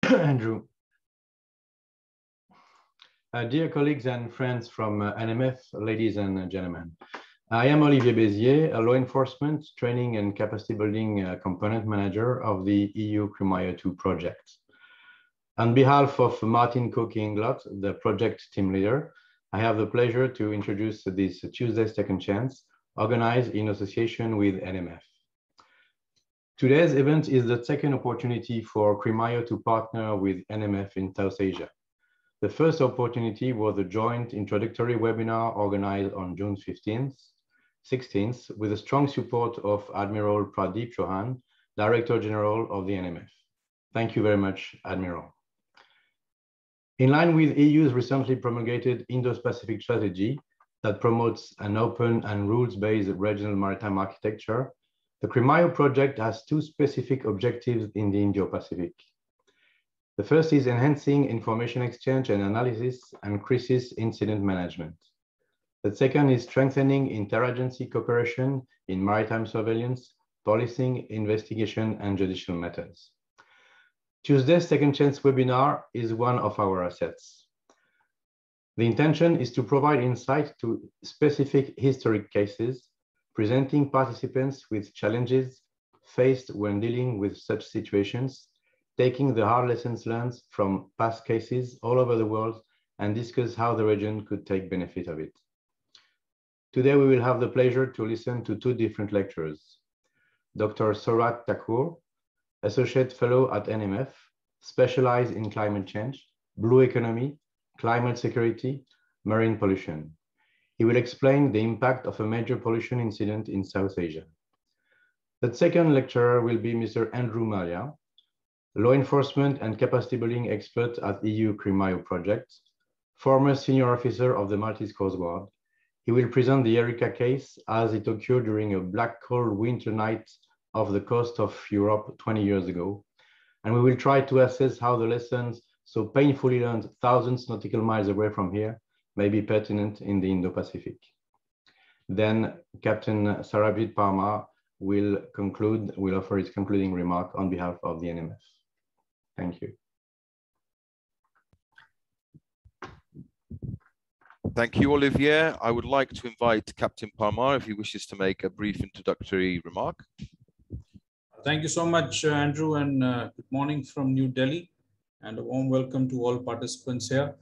Andrew. Dear colleagues and friends from NMF, ladies and gentlemen. I am Olivier Bézier, a law enforcement, training and capacity building component manager of the EU CRIMARIO 2 project. On behalf of Martin Cook-Inglot, the project team leader, I have the pleasure to introduce this Tuesday Second Chance, organized in association with NMF. Today's event is the second opportunity for CRIMARIO to partner with NMF in South Asia. The first opportunity was a joint introductory webinar organized on June 16th, with the strong support of Admiral Pradeep Chauhan, Director General of the NMF. Thank you very much, Admiral. In line with EU's recently promulgated Indo-Pacific strategy that promotes an open and rules-based regional maritime architecture, the CRIMARIO project has two specific objectives in the Indo-Pacific. The first is enhancing information exchange and analysis and crisis incident management. The second is strengthening interagency cooperation in maritime surveillance, policing, investigation, and judicial matters. Tuesday's Second Chance webinar is one of our assets. The intention is to provide insight to specific historic cases, presenting participants with challenges faced when dealing with such situations, taking the hard lessons learned from past cases all over the world, and discuss how the region could take benefit of it. Today, we will have the pleasure to listen to two different lecturers. Dr. Saurabh Thakur, Associate Fellow at NMF, specialized in climate change, blue economy, climate security, marine pollution. He will explain the impact of a major pollution incident in South Asia. The second lecturer will be Mr. Andrew Mallia, law enforcement and capacity building expert at EU CRIMARIO project, former senior officer of the Maltese Coast Guard. He will present the Erika case as it occurred during a black cold winter night off the coast of Europe 20 years ago. And we will try to assess how the lessons so painfully learned thousands nautical miles away from here may be pertinent in the Indo-Pacific. Then Captain Sarabjit Parmar will offer his concluding remark on behalf of the NMF. Thank you. Thank you, Olivier. I would like to invite Captain Parmar if he wishes to make a brief introductory remark. Thank you so much, Andrew, and good morning from New Delhi, and a warm welcome to all participants here.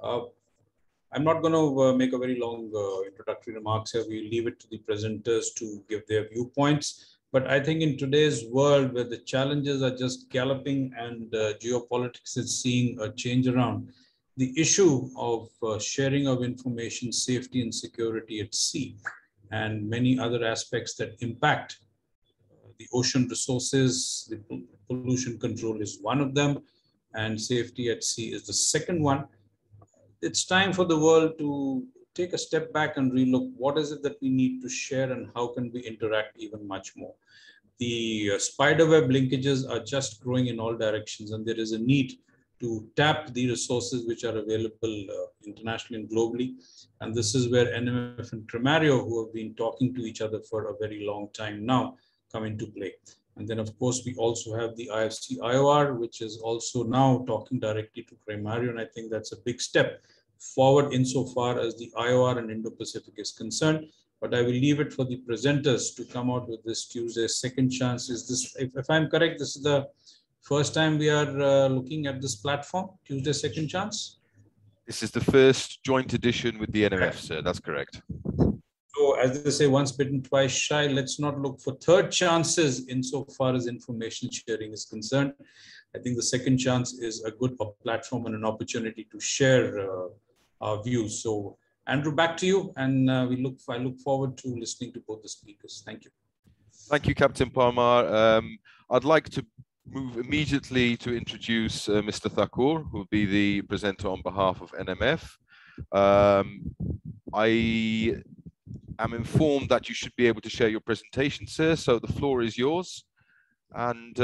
I'm not going to make a very long introductory remarks here. We leave it to the presenters to give their viewpoints. But I think in today's world, where the challenges are just galloping and geopolitics is seeing a change around, the issue of sharing of information, safety and security at sea, and many other aspects that impact the ocean resources, the pollution control is one of them, and safety at sea is the second one. It's time for the world to take a step back and relook what is it that we need to share and how can we interact even much more. The spiderweb linkages are just growing in all directions, and there is a need to tap the resources which are available internationally and globally. And this is where NMF and CRIMARIO, who have been talking to each other for a very long time now, come into play. And then, of course, we also have the IFC IOR, which is also now talking directly to CRIMARIO. And I think that's a big step forward insofar as the IOR and Indo-Pacific is concerned. But I will leave it for the presenters to come out with this Tuesday's Second Chance. Is this, if I'm correct, this is the first time we are looking at this platform, Tuesday's Second Chance? This is the first joint edition with the NMF, sir. That's correct. So as they say, once bitten, twice shy. Let's not look for third chances insofar as information sharing is concerned. I think the Second Chance is a good platform and an opportunity to share our views. So Andrew, back to you. And I look forward to listening to both the speakers. Thank you. Thank you, Captain Parmar. I'd like to move immediately to introduce Mr. Thakur, who will be the presenter on behalf of NMF. I am informed that you should be able to share your presentation, sir, so the floor is yours. And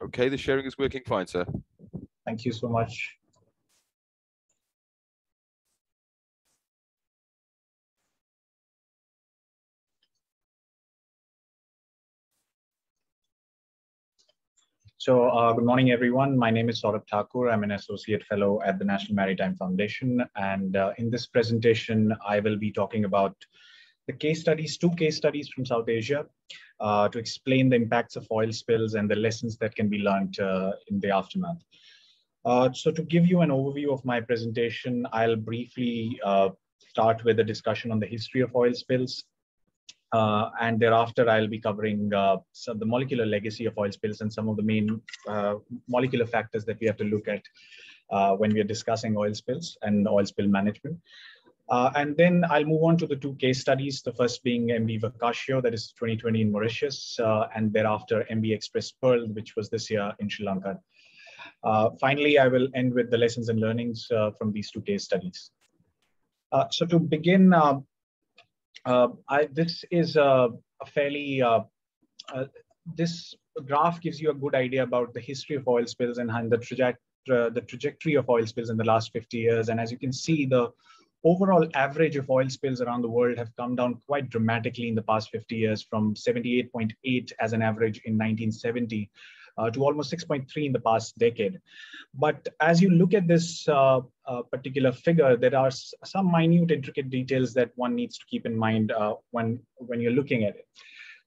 okay, the sharing is working fine, sir. Thank you so much. Good morning, everyone. My name is Saurabh Thakur. I'm an Associate Fellow at the National Maritime Foundation. And in this presentation, I will be talking about the case studies, two case studies from South Asia to explain the impacts of oil spills and the lessons that can be learned in the aftermath. So to give you an overview of my presentation, I'll briefly start with a discussion on the history of oil spills. And thereafter, I'll be covering some of the molecular legacy of oil spills and some of the main molecular factors that we have to look at when we are discussing oil spills and oil spill management. And then I'll move on to the two case studies, the first being MV Wakashio, that is 2020 in Mauritius, and thereafter MV X-Press Pearl, which was this year in Sri Lanka. Finally, I will end with the lessons and learnings from these two case studies. So to begin, this is a fairly, this graph gives you a good idea about the history of oil spills and the trajectory of oil spills in the last 50 years. And as you can see, the overall average of oil spills around the world have come down quite dramatically in the past 50 years, from 78.8 as an average in 1970 to almost 6.3 in the past decade. But as you look at this particular figure, there are some minute, intricate details that one needs to keep in mind when you're looking at it.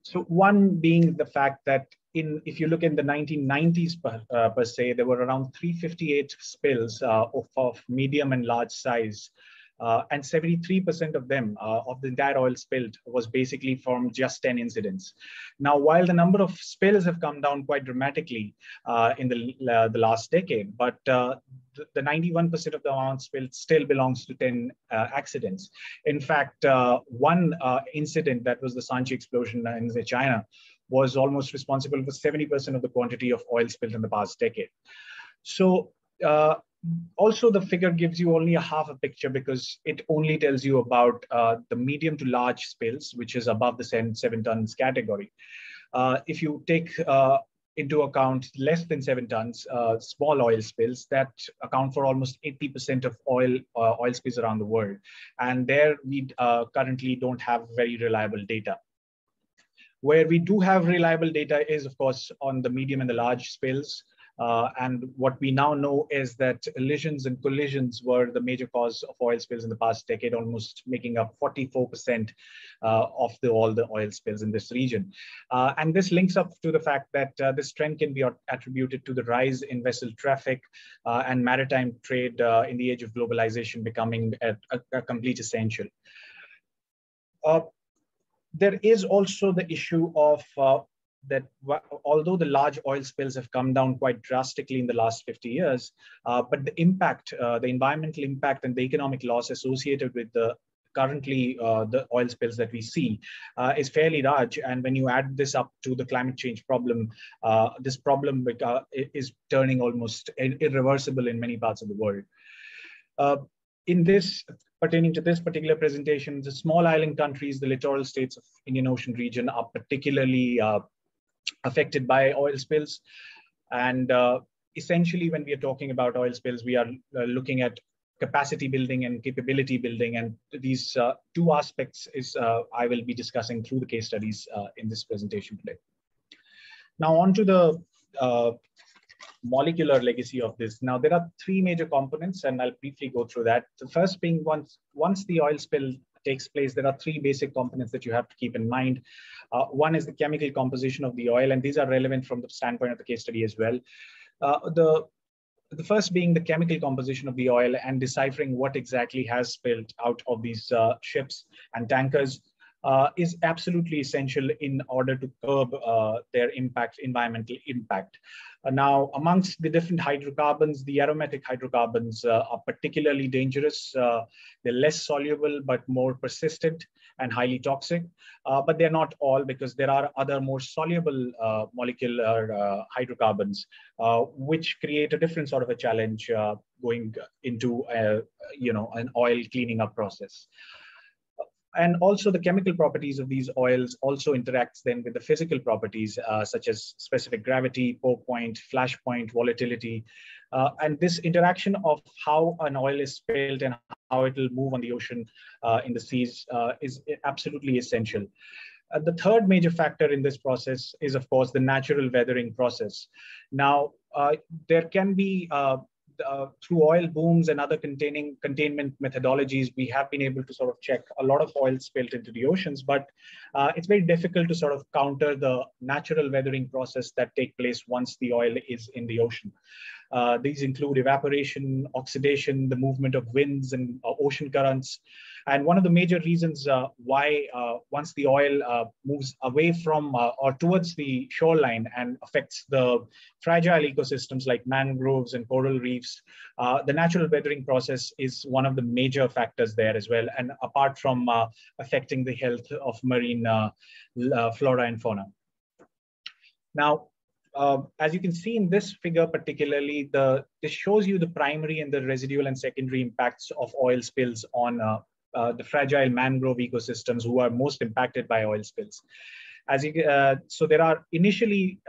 So one being the fact that if you look in the 1990s per se, there were around 358 spills of medium and large size. And 73% of them, of the entire oil spilled, was basically from just 10 incidents. Now, while the number of spills have come down quite dramatically in the last decade, but the 91% of the amount spilled still belongs to 10 accidents. In fact, one incident, that was the Sanchi explosion in China, was almost responsible for 70% of the quantity of oil spilled in the past decade. So, also, the figure gives you only a half a picture because it only tells you about the medium to large spills, which is above the 7 tons category. If you take into account less than 7 tons, small oil spills, that account for almost 80% of oil spills around the world. And there we currently don't have very reliable data. Where we do have reliable data is, of course, on the medium and the large spills. And what we now know is that elisions and collisions were the major cause of oil spills in the past decade, almost making up 44% of all the oil spills in this region. And this links up to the fact that this trend can be attributed to the rise in vessel traffic and maritime trade in the age of globalization becoming a complete essential. There is also the issue of that although the large oil spills have come down quite drastically in the last 50 years, but the impact, the environmental impact and the economic loss associated with currently the oil spills that we see is fairly large. And when you add this up to the climate change problem, this problem is turning almost irreversible in many parts of the world. Pertaining to this particular presentation, the small island countries, the littoral states of Indian Ocean region are particularly affected by oil spills. And essentially, when we are talking about oil spills, we are looking at capacity building and capability building. And these two aspects I will be discussing through the case studies in this presentation today. Now on to the molecular legacy of this. Now, there are three major components, and I'll briefly go through that. The first being once the oil spill takes place, there are three basic components that you have to keep in mind. One is the chemical composition of the oil, and these are relevant from the standpoint of the case study as well. The first being the chemical composition of the oil and deciphering what exactly has spilled out of these ships and tankers is absolutely essential in order to curb their environmental impact. Now, amongst the different hydrocarbons, the aromatic hydrocarbons are particularly dangerous. They're less soluble, but more persistent and highly toxic. But they're not all, because there are other more soluble molecular hydrocarbons, which create a different sort of a challenge going into an oil cleaning up process. And also the chemical properties of these oils also interacts then with the physical properties, such as specific gravity, pour point, flash point, volatility. And this interaction of how an oil is spilled and how it will move on the ocean, in the seas, is absolutely essential. The third major factor in this process is, of course, the natural weathering process. Now, there can be, through oil booms and other containment methodologies, we have been able to sort of check a lot of oil spilled into the oceans, but it's very difficult to sort of counter the natural weathering process that take place once the oil is in the ocean. These include evaporation, oxidation, the movement of winds and ocean currents. And one of the major reasons why once the oil moves away from or towards the shoreline and affects the fragile ecosystems like mangroves and coral reefs, the natural weathering process is one of the major factors there as well, and apart from affecting the health of marine flora and fauna. Now, as you can see in this figure particularly, this shows you the primary and the residual and secondary impacts of oil spills on the fragile mangrove ecosystems who are most impacted by oil spills. So there are initially,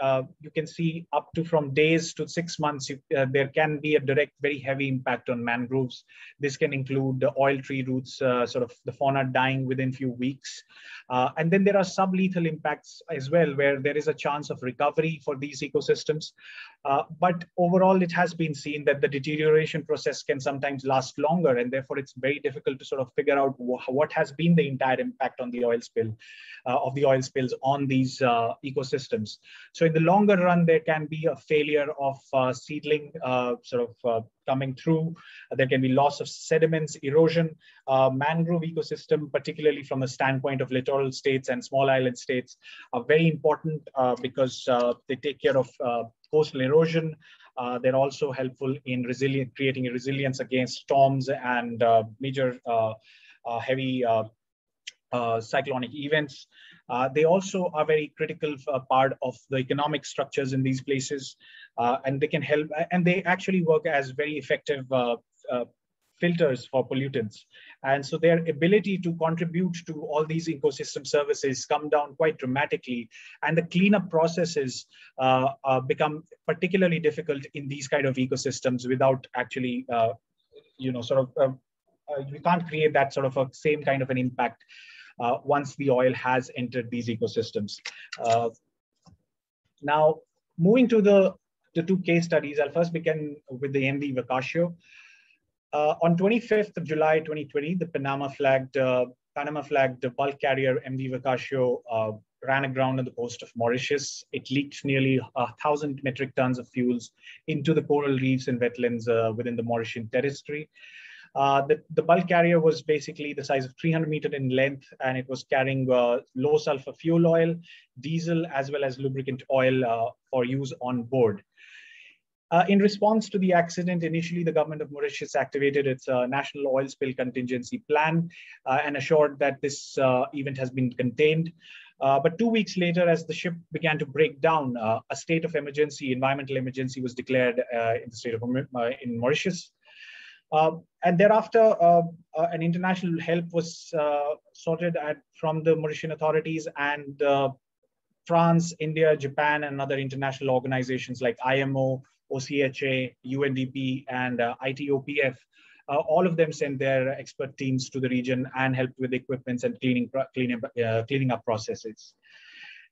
you can see up to from days to 6 months, there can be a direct, very heavy impact on mangroves. This can include the oil tree roots, sort of the fauna dying within few weeks. And then there are sublethal impacts as well, where there is a chance of recovery for these ecosystems. But overall, it has been seen that the deterioration process can sometimes last longer, and therefore it's very difficult to sort of figure out what has been the entire impact on the oil spill, of the oil spills on these ecosystems. So in the longer run, there can be a failure of seedling coming through. There can be loss of sediments, erosion. Mangrove ecosystem, particularly from the standpoint of littoral states and small island states, are very important because they take care of coastal erosion. They're also helpful in creating a resilience against storms and major heavy cyclonic events. They also are very critical part of the economic structures in these places, and they can help, and they actually work as very effective filters for pollutants. And so their ability to contribute to all these ecosystem services come down quite dramatically, and the cleanup processes become particularly difficult in these kind of ecosystems without actually, we can't create that sort of a same kind of an impact once the oil has entered these ecosystems. Now, moving to the two case studies, I'll first begin with the MV Wakashio. On 25th of July 2020, the Panama-flagged bulk carrier MV Wakashio ran aground on the coast of Mauritius. It leaked nearly 1,000 metric tons of fuels into the coral reefs and wetlands within the Mauritian territory. The bulk carrier was basically the size of 300 meters in length, and it was carrying low sulfur fuel oil, diesel, as well as lubricant oil for use on board. In response to the accident, initially the government of Mauritius activated its national oil spill contingency plan and assured that this event has been contained. But 2 weeks later, as the ship began to break down, a state of emergency, environmental emergency, was declared in the state of in Mauritius. And thereafter, an international help was sorted from the Mauritian authorities, and France, India, Japan, and other international organizations like IMO, OCHA, UNDP, and ITOPF, all of them sent their expert teams to the region and helped with equipments and cleaning up processes.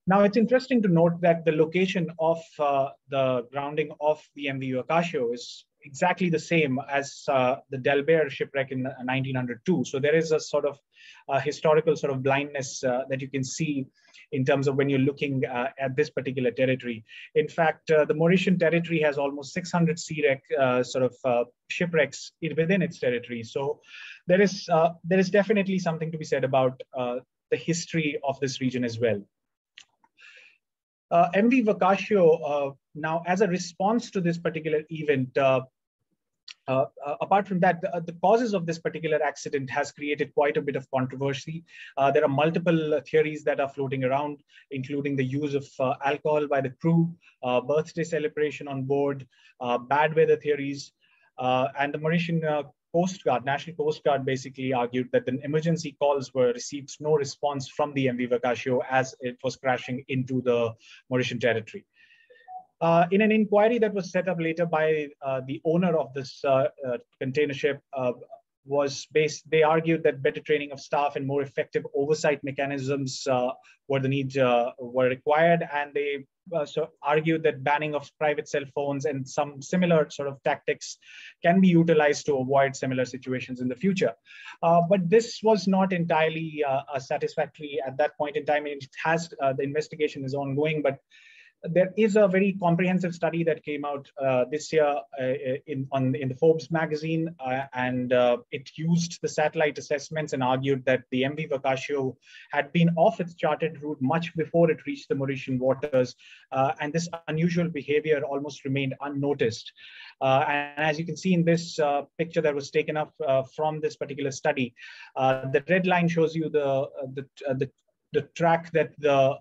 Now, it's interesting to note that the location of the grounding of the MV Wakashio is exactly the same as the Delbert shipwreck in 1902. So there is a sort of historical sort of blindness that you can see in terms of when you're looking at this particular territory. In fact, the Mauritian territory has almost 600 shipwrecks within its territory. So there is definitely something to be said about the history of this region as well. MV Wakashio, now as a response to this particular event, apart from that, the causes of this particular accident has created quite a bit of controversy. There are multiple theories that are floating around, including the use of alcohol by the crew, birthday celebration on board, bad weather theories, and the Mauritian Coast Guard, National Coast Guard, basically argued that the emergency calls were received no response from the MV Wakashio as it was crashing into the Mauritian territory. In an inquiry that was set up later by the owner of this container ship, they argued that better training of staff and more effective oversight mechanisms were required, and they so argued that banning of private cell phones and some similar sort of tactics can be utilized to avoid similar situations in the future. But this was not entirely satisfactory at that point in time. It has the investigation is ongoing, but there is a very comprehensive study that came out this year in the Forbes magazine, and it used the satellite assessments and argued that the MV Wakashio had been off its charted route much before it reached the Mauritian waters, and this unusual behavior almost remained unnoticed. And as you can see in this picture that was taken up from this particular study, the red line shows you the track that the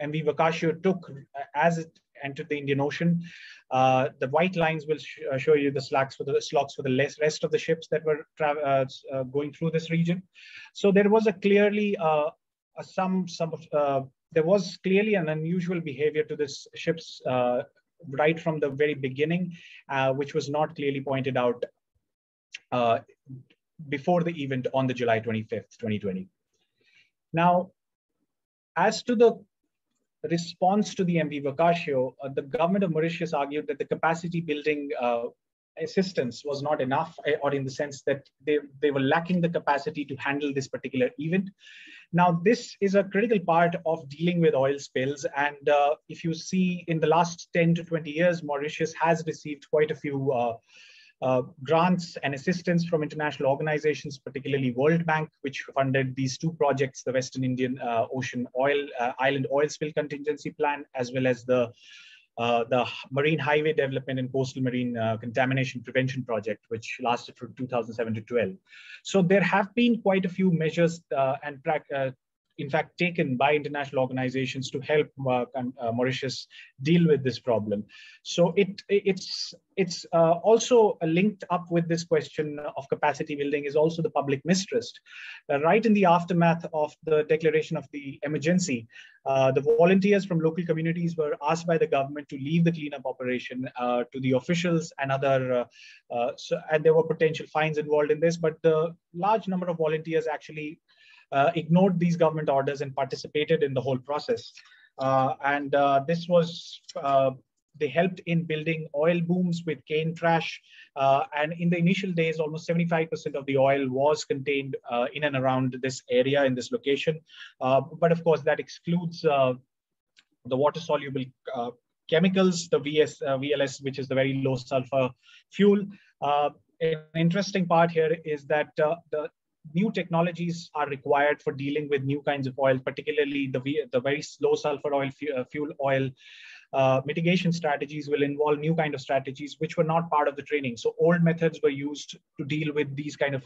MV Wakashio took as it entered the Indian Ocean. The white lines will show you the slots for the rest of the ships that were going through this region. So there was clearly there was clearly an unusual behavior to this ships right from the very beginning, which was not clearly pointed out before the event on the July 25th, 2020. Now, as to the response to the MV Wakashio, the government of Mauritius argued that the capacity building assistance was not enough, or in the sense that they were lacking the capacity to handle this particular event. Now, this is a critical part of dealing with oil spills. And if you see in the last 10 to 20 years, Mauritius has received quite a few grants and assistance from international organizations, particularly World Bank, which funded these two projects, the Western Indian Ocean Island Oil Spill Contingency Plan, as well as the Marine Highway Development and Coastal Marine Contamination Prevention Project, which lasted from 2007 to 12. So there have been quite a few measures in fact, taken by international organizations to help Mauritius deal with this problem. So it's also linked up with this question of capacity building is also the public mistrust. Right in the aftermath of the declaration of the emergency, the volunteers from local communities were asked by the government to leave the cleanup operation to the officials and other, and there were potential fines involved in this, but the large number of volunteers actually ignored these government orders and participated in the whole process. This was, they helped in building oil booms with cane trash. And in the initial days, almost 75% of the oil was contained in and around this area, in this location. But of course, that excludes the water-soluble chemicals, the VLS, which is the very low sulfur fuel. An interesting part here is that the new technologies are required for dealing with new kinds of oil, particularly the very low sulfur oil, fuel oil. Mitigation strategies will involve new kind of strategies which were not part of the training. So old methods were used to deal with these kind of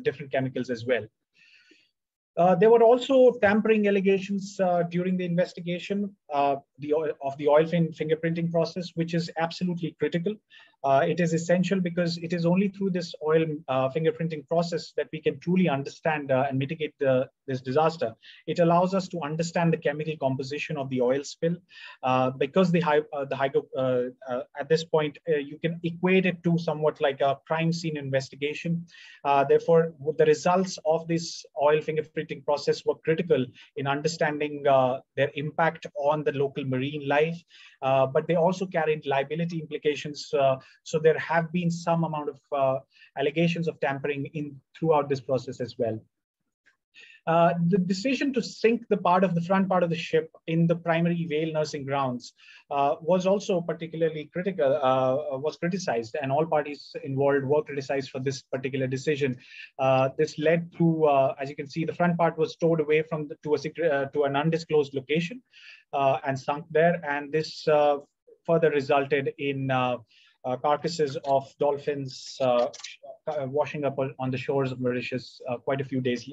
different chemicals as well. There were also tampering allegations during the investigation of the oil fingerprinting process, which is absolutely critical. It is essential because it is only through this oil fingerprinting process that we can truly understand and mitigate this disaster. It allows us to understand the chemical composition of the oil spill, because at this point you can equate it to somewhat like a crime scene investigation. Therefore, the results of this oil fingerprinting process were critical in understanding their impact on the local marine life, but they also carried liability implications. So there have been some amount of allegations of tampering throughout this process as well. The decision to sink the front part of the ship in the primary whale nursing grounds was also particularly critical, was criticized, and all parties involved were criticized for this particular decision. This led to, as you can see, the front part was stowed away to an undisclosed location and sunk there, and this further resulted in carcasses of dolphins washing up on the shores of Mauritius quite a few days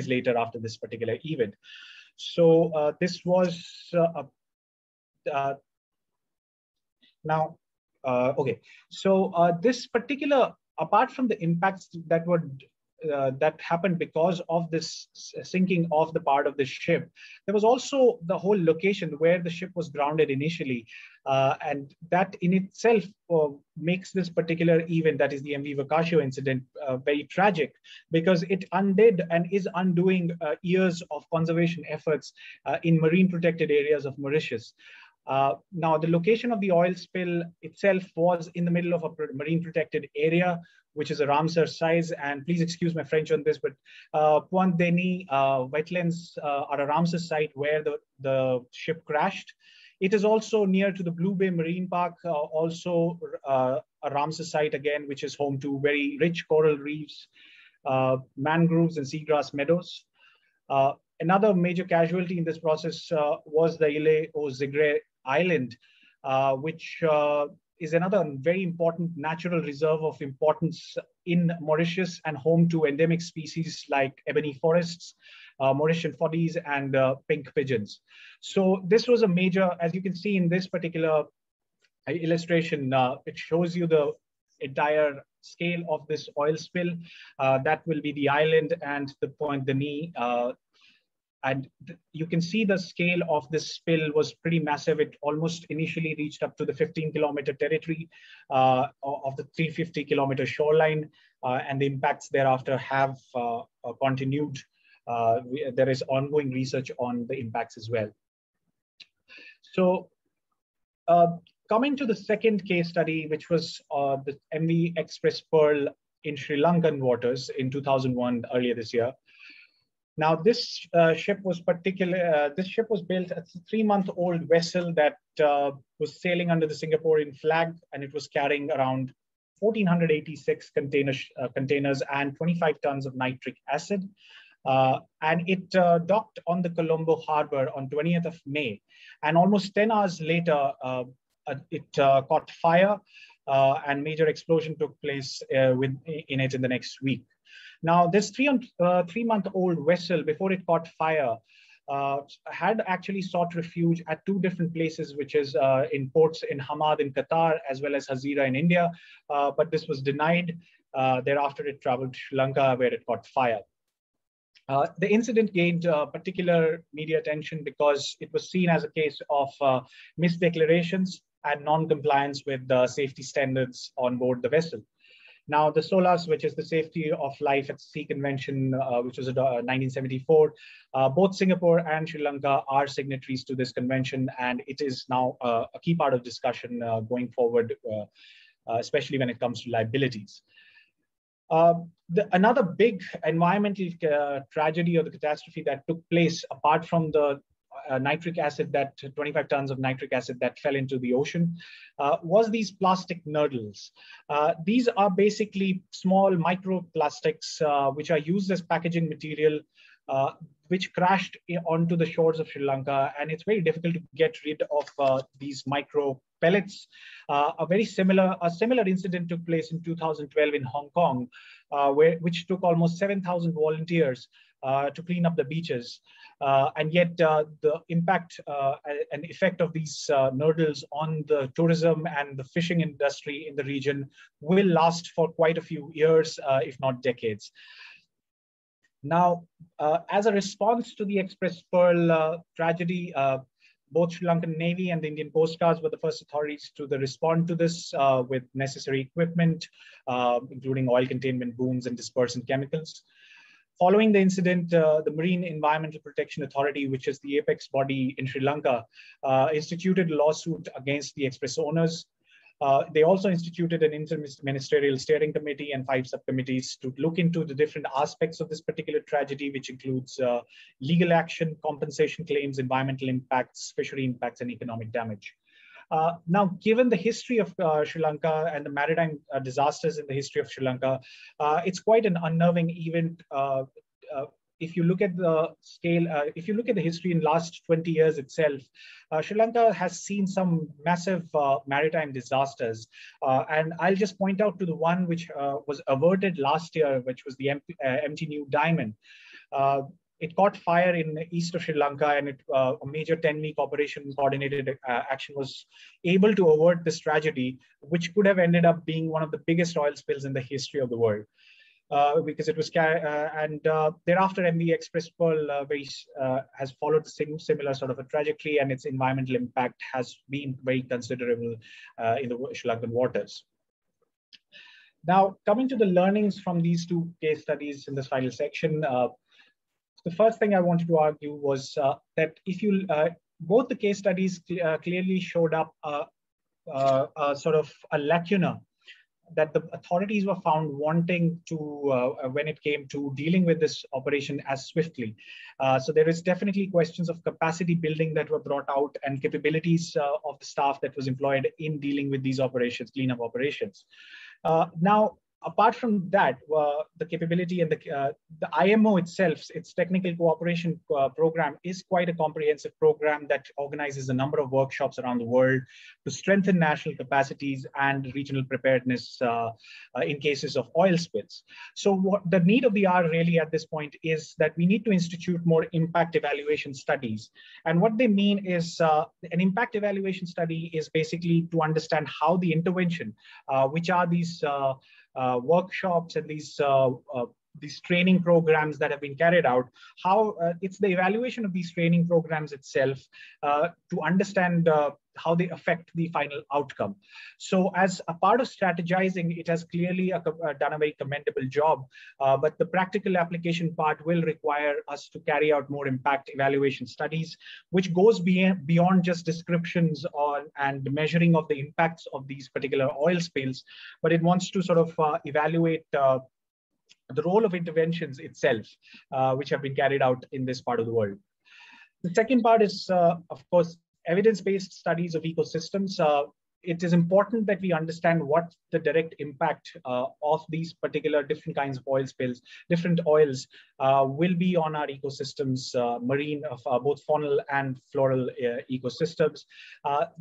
later after this particular event. So this was okay. So this particular, apart from the impacts that were that happened because of this sinking of the part of the ship. There was also the whole location where the ship was grounded initially. And that in itself makes this particular event, that is the MV Wakashio incident, very tragic, because it undid and is undoing years of conservation efforts in marine protected areas of Mauritius. Now, the location of the oil spill itself was in the middle of a marine protected area, which is a Ramsar size. And please excuse my French on this, but Point Denis wetlands are a Ramsar site where the ship crashed. It is also near to the Blue Bay Marine Park, also a Ramsar site again, which is home to very rich coral reefs, mangroves and seagrass meadows. Another major casualty in this process was the Ile aux Zigre Island, which is another very important natural reserve of importance in Mauritius and home to endemic species like ebony forests, Mauritian foddies, and pink pigeons. So this was a major, as you can see in this particular illustration, it shows you the entire scale of this oil spill. That will be the island and the Point Denis. And you can see the scale of this spill was pretty massive. It almost initially reached up to the 15-kilometer territory of the 350-kilometer shoreline, and the impacts thereafter have continued. There is ongoing research on the impacts as well. So coming to the second case study, which was the MV X-Press Pearl in Sri Lankan waters in 2001, earlier this year. Now, this ship was built as a 3-month-old vessel that was sailing under the Singaporean flag, and it was carrying around 1,486 containers and 25 tons of nitric acid. And it docked on the Colombo harbor on 20th of May. And almost 10 hours later, it caught fire and major explosion took place in it in the next week. Now, this 3-month-old vessel, before it caught fire, had actually sought refuge at 2 different places, which is in ports in Hamad in Qatar, as well as Hazira in India. But this was denied. Thereafter, it traveled to Sri Lanka, where it caught fire. The incident gained particular media attention because it was seen as a case of misdeclarations and non-compliance with the safety standards on board the vessel. Now, the SOLAS, which is the Safety of Life at Sea Convention, which was 1974, both Singapore and Sri Lanka are signatories to this convention, and it is now a key part of discussion going forward, especially when it comes to liabilities. Another big environmental tragedy or the catastrophe that took place, apart from the nitric acid, that 25 tons of nitric acid that fell into the ocean, was these plastic nurdles. These are basically small microplastics which are used as packaging material, which crashed onto the shores of Sri Lanka, and it's very difficult to get rid of these micro pellets. A similar incident took place in 2012 in Hong Kong, which took almost 7,000 volunteers to clean up the beaches. And yet the impact and effect of these nurdles on the tourism and the fishing industry in the region will last for quite a few years, if not decades. Now, as a response to the X-Press Pearl tragedy, both Sri Lankan Navy and the Indian Coast Guards were the first authorities to respond to this with necessary equipment, including oil containment booms and dispersant chemicals. Following the incident, the Marine Environmental Protection Authority, which is the apex body in Sri Lanka, instituted a lawsuit against the X-Press owners. They also instituted an inter-ministerial steering committee and 5 subcommittees to look into the different aspects of this particular tragedy, which includes legal action, compensation claims, environmental impacts, fishery impacts, and economic damage. Now, given the history of Sri Lanka and the maritime disasters in the history of Sri Lanka, it's quite an unnerving event. If you look at the scale, if you look at the history in the last 20 years itself, Sri Lanka has seen some massive maritime disasters. And I'll just point out to the one which was averted last year, which was the MT New Diamond. It caught fire in the east of Sri Lanka, and a major 10-week operation coordinated action was able to avert this tragedy, which could have ended up being one of the biggest oil spills in the history of the world. because it was thereafter MV X-Press Pearl has followed the similar sort of a trajectory, and its environmental impact has been very considerable in the Sri Lankan waters. Now, coming to the learnings from these two case studies in this final section, the first thing I wanted to argue was that if you both the case studies clearly showed up sort of a lacuna that the authorities were found wanting to when it came to dealing with this operation as swiftly. So there is definitely questions of capacity building that were brought out and capabilities of the staff that was employed in dealing with these operations, cleanup operations. Now, apart from that, the capability and the IMO itself, its technical cooperation program is quite a comprehensive program that organizes a number of workshops around the world to strengthen national capacities and regional preparedness in cases of oil spills. So what the need of the hour really at this point is that we need to institute more impact evaluation studies. And what they mean is an impact evaluation study is basically to understand how the intervention, which are these workshops and these training programs that have been carried out, how it's the evaluation of these training programs itself to understand how they affect the final outcome. So as a part of strategizing, it has clearly done a very commendable job, but the practical application part will require us to carry out more impact evaluation studies, which goes beyond just descriptions and measuring of the impacts of these particular oil spills, but it wants to sort of evaluate the role of interventions itself, which have been carried out in this part of the world. The second part is, of course, evidence-based studies of ecosystems. It is important that we understand what the direct impact of these particular different kinds of oil spills, different oils, will be on our ecosystems, marine, of both faunal and floral ecosystems.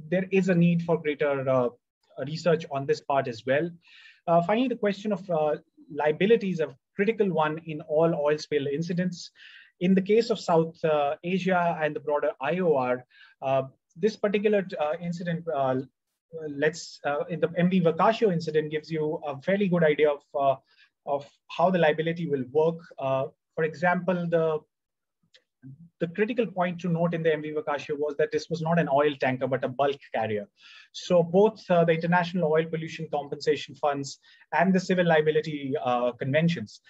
There is a need for greater research on this part as well. Finally, the question of liabilities, a critical one in all oil spill incidents. In the case of South Asia and the broader IOR, this particular incident, in the MV Wakashio incident, gives you a fairly good idea of how the liability will work. For example, the critical point to note in the MV Wakashio was that this was not an oil tanker, but a bulk carrier. So both the International Oil Pollution Compensation Funds and the Civil Liability Conventions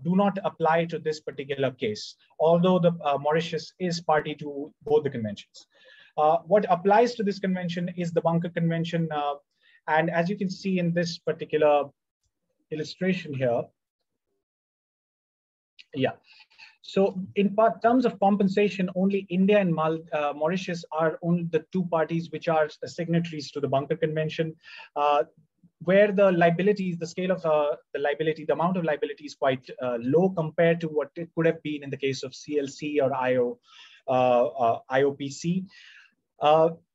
do not apply to this particular case, although the Mauritius is party to both the conventions. What applies to this convention is the Bunker Convention. And as you can see in this particular illustration here, yeah. So in terms of compensation, only India and Mauritius are only the two parties which are signatories to the Bunker Convention, where the liabilities, the scale of the liability, the amount of liability is quite low compared to what it could have been in the case of CLC or IOPC.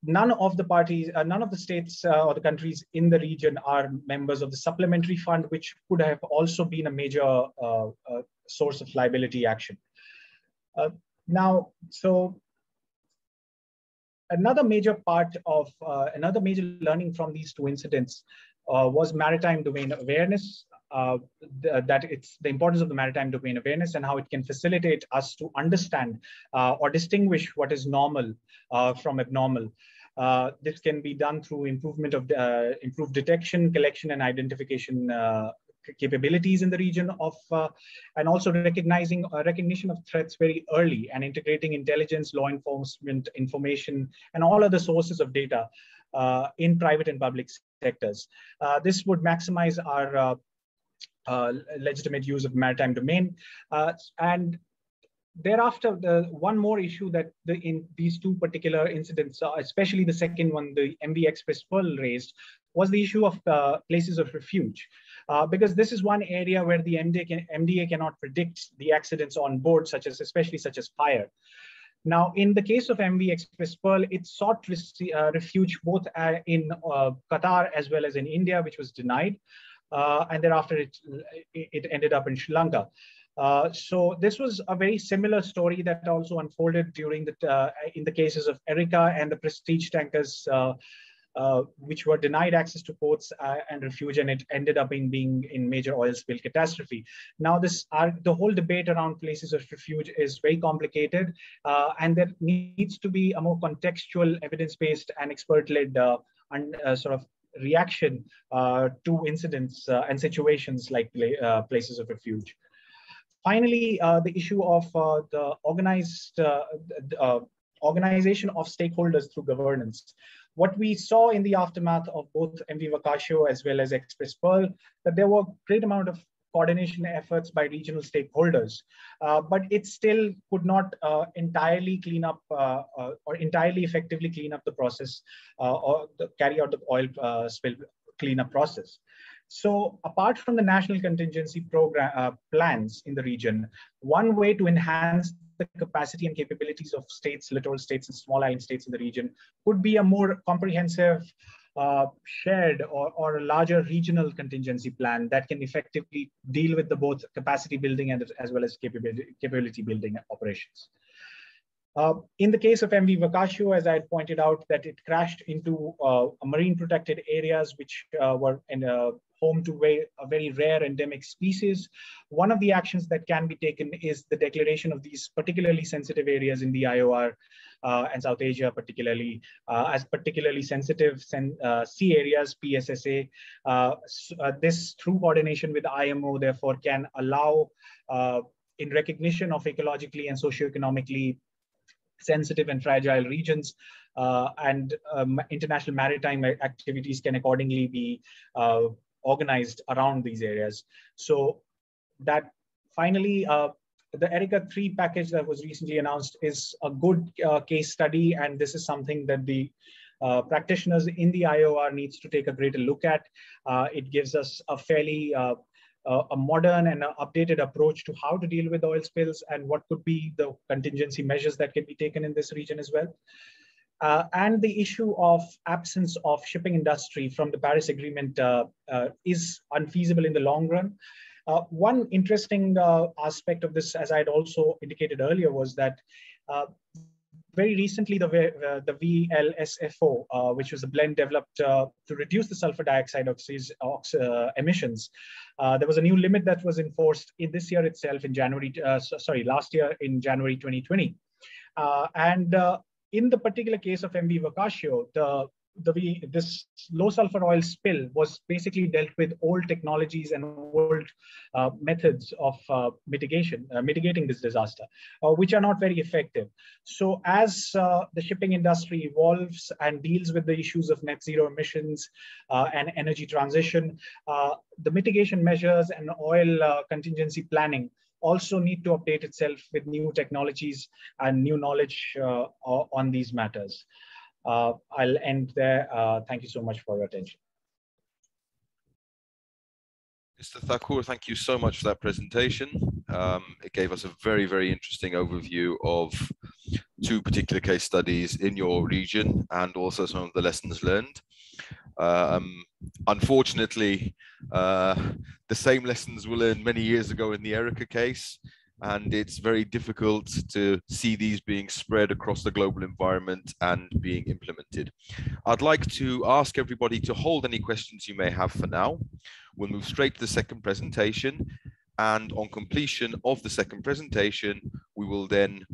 None of the parties, none of the states or the countries in the region are members of the supplementary fund, which could have also been a major source of liability action. Now, so another major part of, another major learning from these two incidents was maritime domain awareness, that it's the importance of the maritime domain awareness and how it can facilitate us to understand or distinguish what is normal from abnormal. This can be done through improvement of improved detection, collection, and identification capabilities in the region of, and also recognition of threats very early and integrating intelligence, law enforcement, information, and all other sources of data in private and public sectors. This would maximize our legitimate use of maritime domain. And thereafter, the one more issue that in these two particular incidents, especially the second one, the MV X-Press Pearl raised, was the issue of places of refuge. Because this is one area where the MDA cannot predict the accidents on board, especially such as fire. Now, in the case of MV X-Press Pearl, it sought refuge both in Qatar as well as in India, which was denied. And thereafter, it ended up in Sri Lanka. So this was a very similar story that also unfolded during in the cases of Erika and the Prestige tankers which were denied access to ports and refuge, and it ended up being in major oil spill catastrophe. Now, the whole debate around places of refuge is very complicated, and there needs to be a more contextual, evidence-based, and expert-led sort of reaction to incidents and situations like places of refuge. Finally, the issue of the organization of stakeholders through governance. What we saw in the aftermath of both MV Wakashio as well as X-Press Pearl, that there were great amount of coordination efforts by regional stakeholders, but it still could not entirely clean up or entirely effectively clean up the process or carry out the oil spill cleanup process. So apart from the national contingency program plans in the region, one way to enhance the capacity and capabilities of states, littoral states and small island states in the region could be a more comprehensive shared or a larger regional contingency plan that can effectively deal with the both capacity building and as well as capability building operations. In the case of MV Wakashio, as I had pointed out, that it crashed into marine protected areas which were home to a very rare endemic species. One of the actions that can be taken is the declaration of these particularly sensitive areas in the IOR and South Asia particularly as particularly sensitive sea areas, PSSA. This, through coordination with IMO, therefore can allow in recognition of ecologically and socioeconomically sensitive and fragile regions, and international maritime activities can accordingly be organized around these areas. So that finally, the Erika 3 package that was recently announced is a good case study, and this is something that the practitioners in the IOR needs to take a greater look at. It gives us a fairly a modern and updated approach to how to deal with oil spills and what could be the contingency measures that can be taken in this region as well. And the issue of absence of shipping industry from the Paris Agreement is unfeasible in the long run. One interesting aspect of this, as I had also indicated earlier, was that very recently the VLSFO, which was a blend developed to reduce the sulfur dioxide emissions, there was a new limit that was enforced in this year itself in last year in January 2020. In the particular case of MV Wakashio, this low sulfur oil spill was basically dealt with old technologies and old methods of mitigating this disaster, which are not very effective. So as the shipping industry evolves and deals with the issues of net zero emissions and energy transition, the mitigation measures and oil contingency planning also need to update itself with new technologies and new knowledge on these matters. I'll end there. Thank you so much for your attention. Mr. Thakur, thank you so much for that presentation. It gave us a very, very interesting overview of two particular case studies in your region and also some of the lessons learned. Unfortunately, the same lessons were learned many years ago in the Erika case, and it's very difficult to see these being spread across the global environment and being implemented. I'd like to ask everybody to hold any questions you may have for now. We'll move straight to the second presentation, and on completion of the second presentation, we will then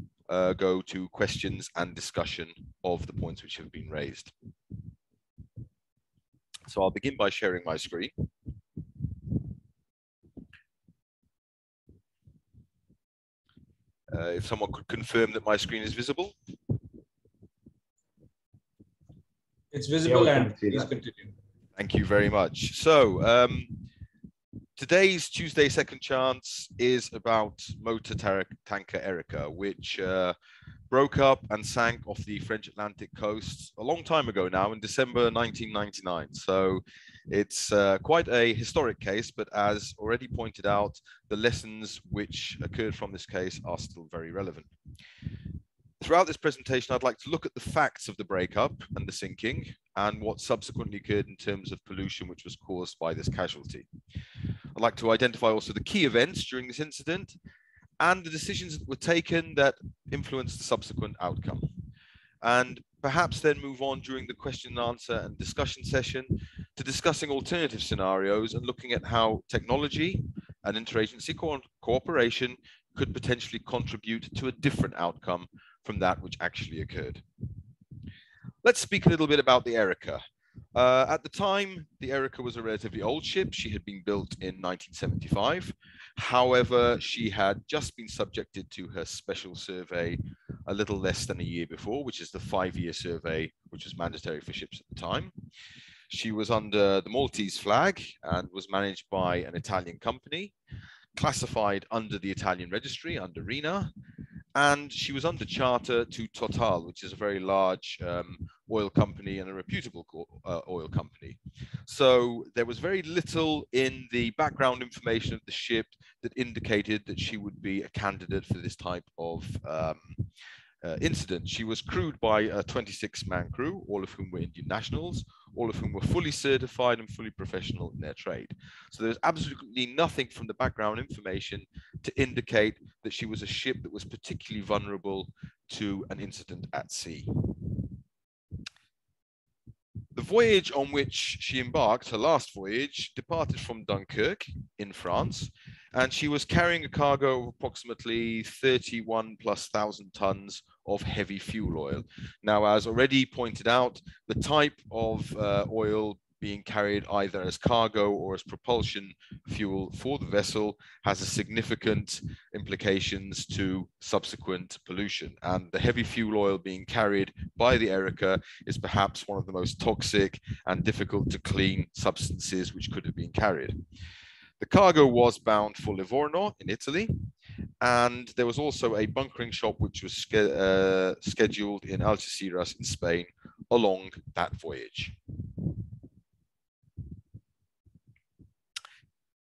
go to questions and discussion of the points which have been raised. So I'll begin by sharing my screen. If someone could confirm that my screen is visible. It's visible, and please continue. Thank you very much. So today's Tuesday Second Chance is about motor tanker Erika, which broke up and sank off the French Atlantic coast a long time ago now, in December 1999. So it's quite a historic case, but as already pointed out, the lessons which occurred from this case are still very relevant. Throughout this presentation, I'd like to look at the facts of the breakup and the sinking and what subsequently occurred in terms of pollution which was caused by this casualty. I'd like to identify also the key events during this incident and the decisions that were taken that influenced the subsequent outcome. And perhaps then move on during the question and answer and discussion session to discussing alternative scenarios and looking at how technology and interagency cooperation could potentially contribute to a different outcome from that which actually occurred. Let's speak a little bit about the Erika. At the time, the Erika was a relatively old ship. She had been built in 1975. However, she had just been subjected to her special survey a little less than a year before, which is the 5-year survey, which was mandatory for ships at the time. She was under the Maltese flag and was managed by an Italian company, classified under the Italian registry, under RINA, and she was under charter to Total, which is a very large oil company and a reputable oil company. So there was very little in the background information of the ship that indicated that she would be a candidate for this type of incident. She was crewed by a 26-man crew, all of whom were Indian nationals, all of whom were fully certified and fully professional in their trade. So there's absolutely nothing from the background information to indicate that she was a ship that was particularly vulnerable to an incident at sea. The voyage on which she embarked, her last voyage, departed from Dunkirk in France, and she was carrying a cargo of approximately 31,000+ tons of heavy fuel oil. Now, as already pointed out, the type of oil being carried either as cargo or as propulsion fuel for the vessel has a significant implications to subsequent pollution. And the heavy fuel oil being carried by the Erika is perhaps one of the most toxic and difficult to clean substances which could have been carried. The cargo was bound for Livorno in Italy, and there was also a bunkering shop which was scheduled in Algeciras in Spain along that voyage.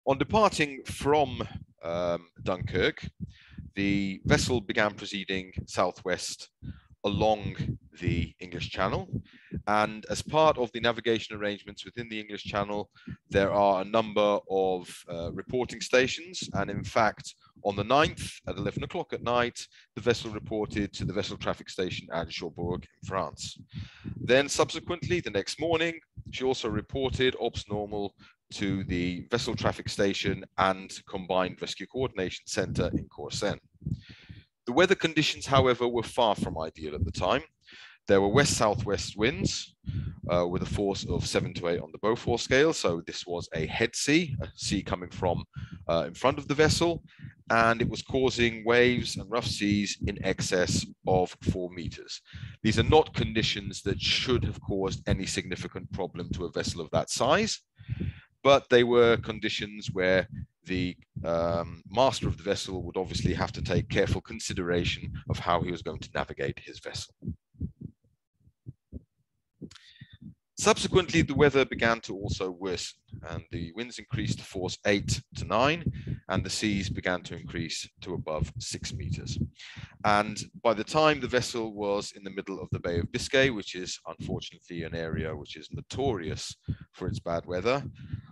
On departing from Dunkirk, the vessel began proceeding southwest along the English Channel, and as part of the navigation arrangements within the English Channel, there are a number of reporting stations, and in fact, on the 9th at 11 o'clock at night, the vessel reported to the vessel traffic station at Cherbourg in France. Then subsequently, the next morning, she also reported ops normal to the vessel traffic station and combined rescue coordination center in Corsen. The weather conditions, however, were far from ideal at the time. There were west-southwest winds with a force of 7 to 8 on the Beaufort scale. So this was a head sea, a sea coming from in front of the vessel, and it was causing waves and rough seas in excess of 4 meters. These are not conditions that should have caused any significant problem to a vessel of that size, but they were conditions where the master of the vessel would obviously have to take careful consideration of how he was going to navigate his vessel. Subsequently, the weather began to also worsen, and the winds increased to force 8 to 9, and the seas began to increase to above 6 meters. And by the time the vessel was in the middle of the Bay of Biscay, which is unfortunately an area which is notorious for its bad weather,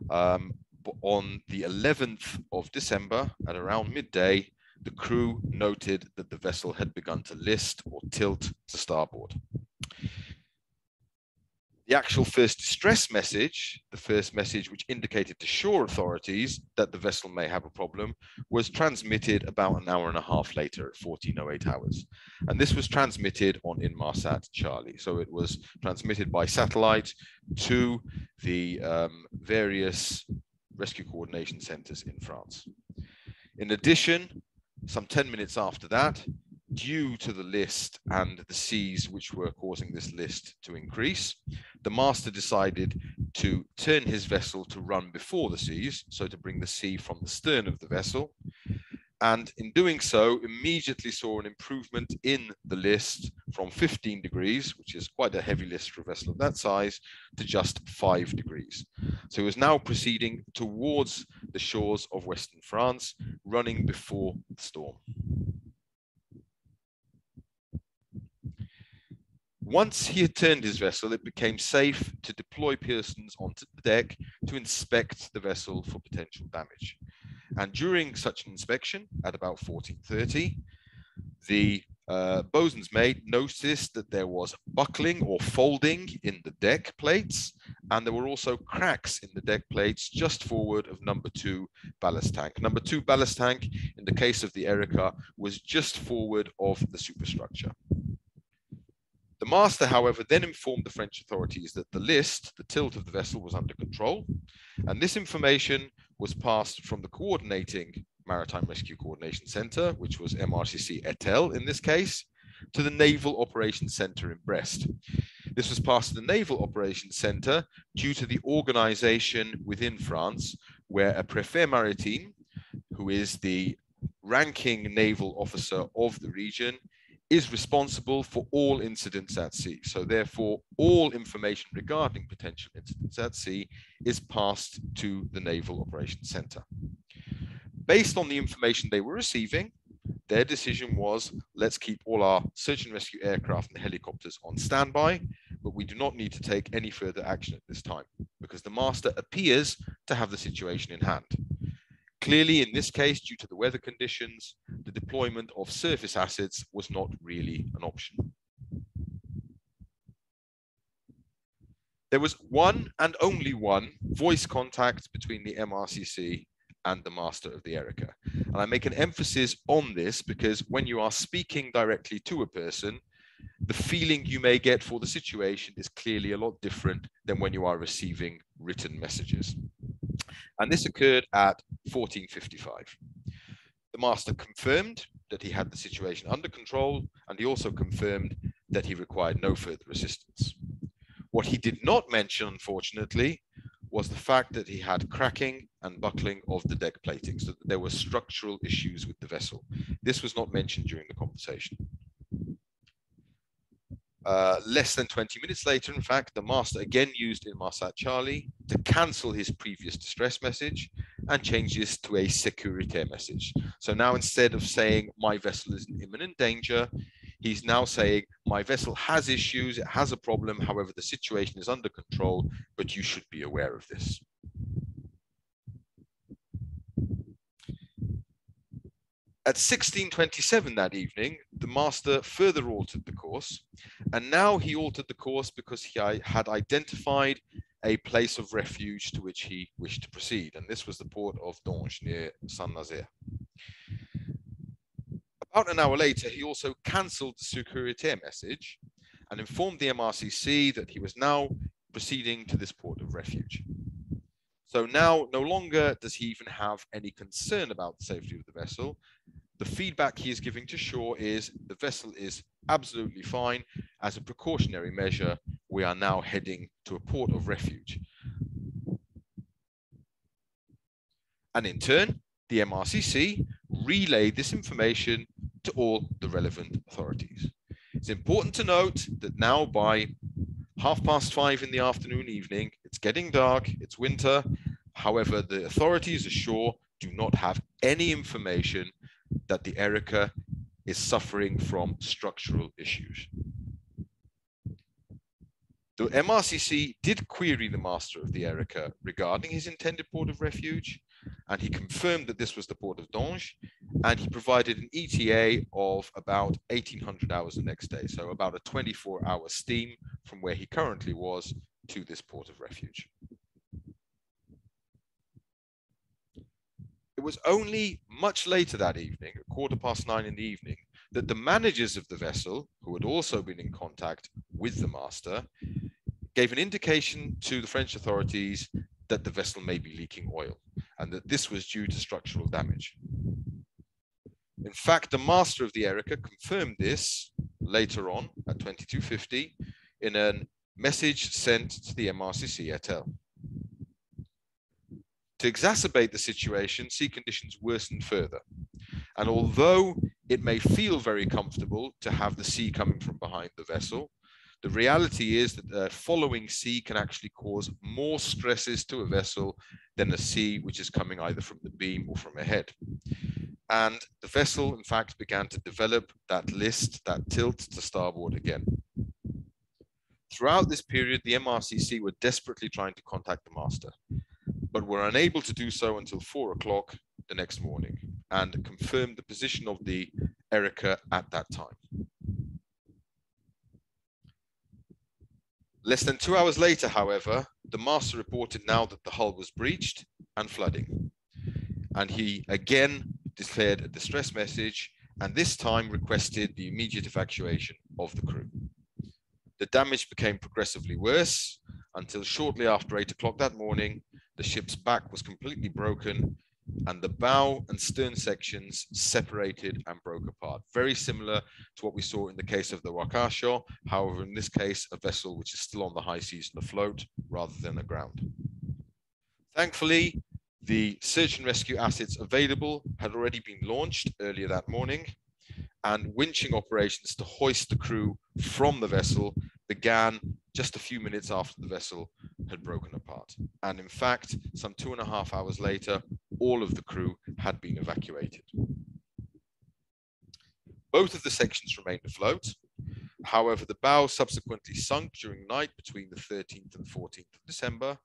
on the 11th of December at around midday, the crew noted that the vessel had begun to list or tilt to starboard. The actual first distress message, the first message which indicated to shore authorities that the vessel may have a problem, was transmitted about an hour and a half later at 14:08 hours. And this was transmitted on Inmarsat Charlie. So it was transmitted by satellite to the various rescue coordination centers in France. In addition, some 10 minutes after that, due to the list and the seas which were causing this list to increase, the master decided to turn his vessel to run before the seas, so to bring the sea from the stern of the vessel, and in doing so immediately saw an improvement in the list from 15 degrees, which is quite a heavy list for a vessel of that size, to just 5 degrees. So it was now proceeding towards the shores of Western France, running before the storm. Once he had turned his vessel, it became safe to deploy Pearsons onto the deck to inspect the vessel for potential damage. And during such an inspection, at about 14:30, the Bosun's mate noticed that there was buckling or folding in the deck plates, and there were also cracks in the deck plates just forward of number 2 ballast tank. Number 2 ballast tank, in the case of the Erika, was just forward of the superstructure. The master, however, then informed the French authorities that the tilt of the vessel was under control, and this information was passed from the coordinating Maritime Rescue Coordination Center, which was MRCC Etel in this case, to the Naval Operations Center in Brest. This was passed to the Naval Operations Center due to the organization within France, where a Préfet Maritime, who is the ranking naval officer of the region, is responsible for all incidents at sea. So therefore, all information regarding potential incidents at sea is passed to the Naval Operations Center. Based on the information they were receiving, their decision was, let's keep all our search and rescue aircraft and helicopters on standby, but we do not need to take any further action at this time, because the master appears to have the situation in hand. Clearly, in this case, due to the weather conditions, the deployment of surface assets was not really an option. There was one and only one voice contact between the MRCC and the master of the Erika. And I make an emphasis on this because when you are speaking directly to a person, the feeling you may get for the situation is clearly a lot different than when you are receiving written messages. And this occurred at 14:55. The master confirmed that he had the situation under control, and he also confirmed that he required no further assistance. What he did not mention, unfortunately, was the fact that he had cracking and buckling of the deck plating, so that there were structural issues with the vessel. This was not mentioned during the conversation. Less than 20 minutes later, in fact, the master again used Inmarsat Charlie to cancel his previous distress message and change this to a sécurité message. So now instead of saying my vessel is in imminent danger, he's now saying my vessel has issues, it has a problem, however, the situation is under control, but you should be aware of this. At 16:27 that evening, the master further altered the course, and now he altered the course because he had identified a place of refuge to which he wished to proceed, and this was the port of Donge near Saint-Nazaire. About an hour later, he also cancelled the sécurité message and informed the MRCC that he was now proceeding to this port of refuge. So now, no longer does he even have any concern about the safety of the vessel. The feedback he is giving to shore is the vessel is absolutely fine. As a precautionary measure, we are now heading to a port of refuge. And in turn, the MRCC relayed this information to all the relevant authorities. It's important to note that now by 5:30 in the afternoon, evening, it's getting dark, it's winter. However, the authorities ashore do not have any information that the Erika is suffering from structural issues. The MRCC did query the master of the Erika regarding his intended port of refuge, and he confirmed that this was the port of Donge, and he provided an ETA of about 1800 hours the next day, so about a 24-hour steam from where he currently was to this port of refuge. It was only much later that evening, at 9:15 in the evening, that the managers of the vessel, who had also been in contact with the master, gave an indication to the French authorities that the vessel may be leaking oil and that this was due to structural damage. In fact, the master of the Erika confirmed this later on at 22:50 in a message sent to the MRCC Etel. To exacerbate the situation, sea conditions worsened further. And although it may feel very comfortable to have the sea coming from behind the vessel, the reality is that the following sea can actually cause more stresses to a vessel than a sea which is coming either from the beam or from ahead. And the vessel, in fact, began to develop that list, that tilt to starboard again. Throughout this period, the MRCC were desperately trying to contact the master, but were unable to do so until 4 o'clock the next morning and confirmed the position of the Erika at that time. Less than 2 hours later, however, the master reported now that the hull was breached and flooding. And he again declared a distress message, and this time requested the immediate evacuation of the crew. The damage became progressively worse until shortly after 8 o'clock that morning, the ship's back was completely broken and the bow and stern sections separated and broke apart. Very similar to what we saw in the case of the Wakashio. However, in this case, a vessel which is still on the high seas and afloat rather than aground. Thankfully, the search and rescue assets available had already been launched earlier that morning, and winching operations to hoist the crew from the vessel began just a few minutes after the vessel had broken apart. And in fact, some 2.5 hours later, all of the crew had been evacuated. Both of the sections remained afloat. However, the bow subsequently sunk during night between the 13th and 14th of December,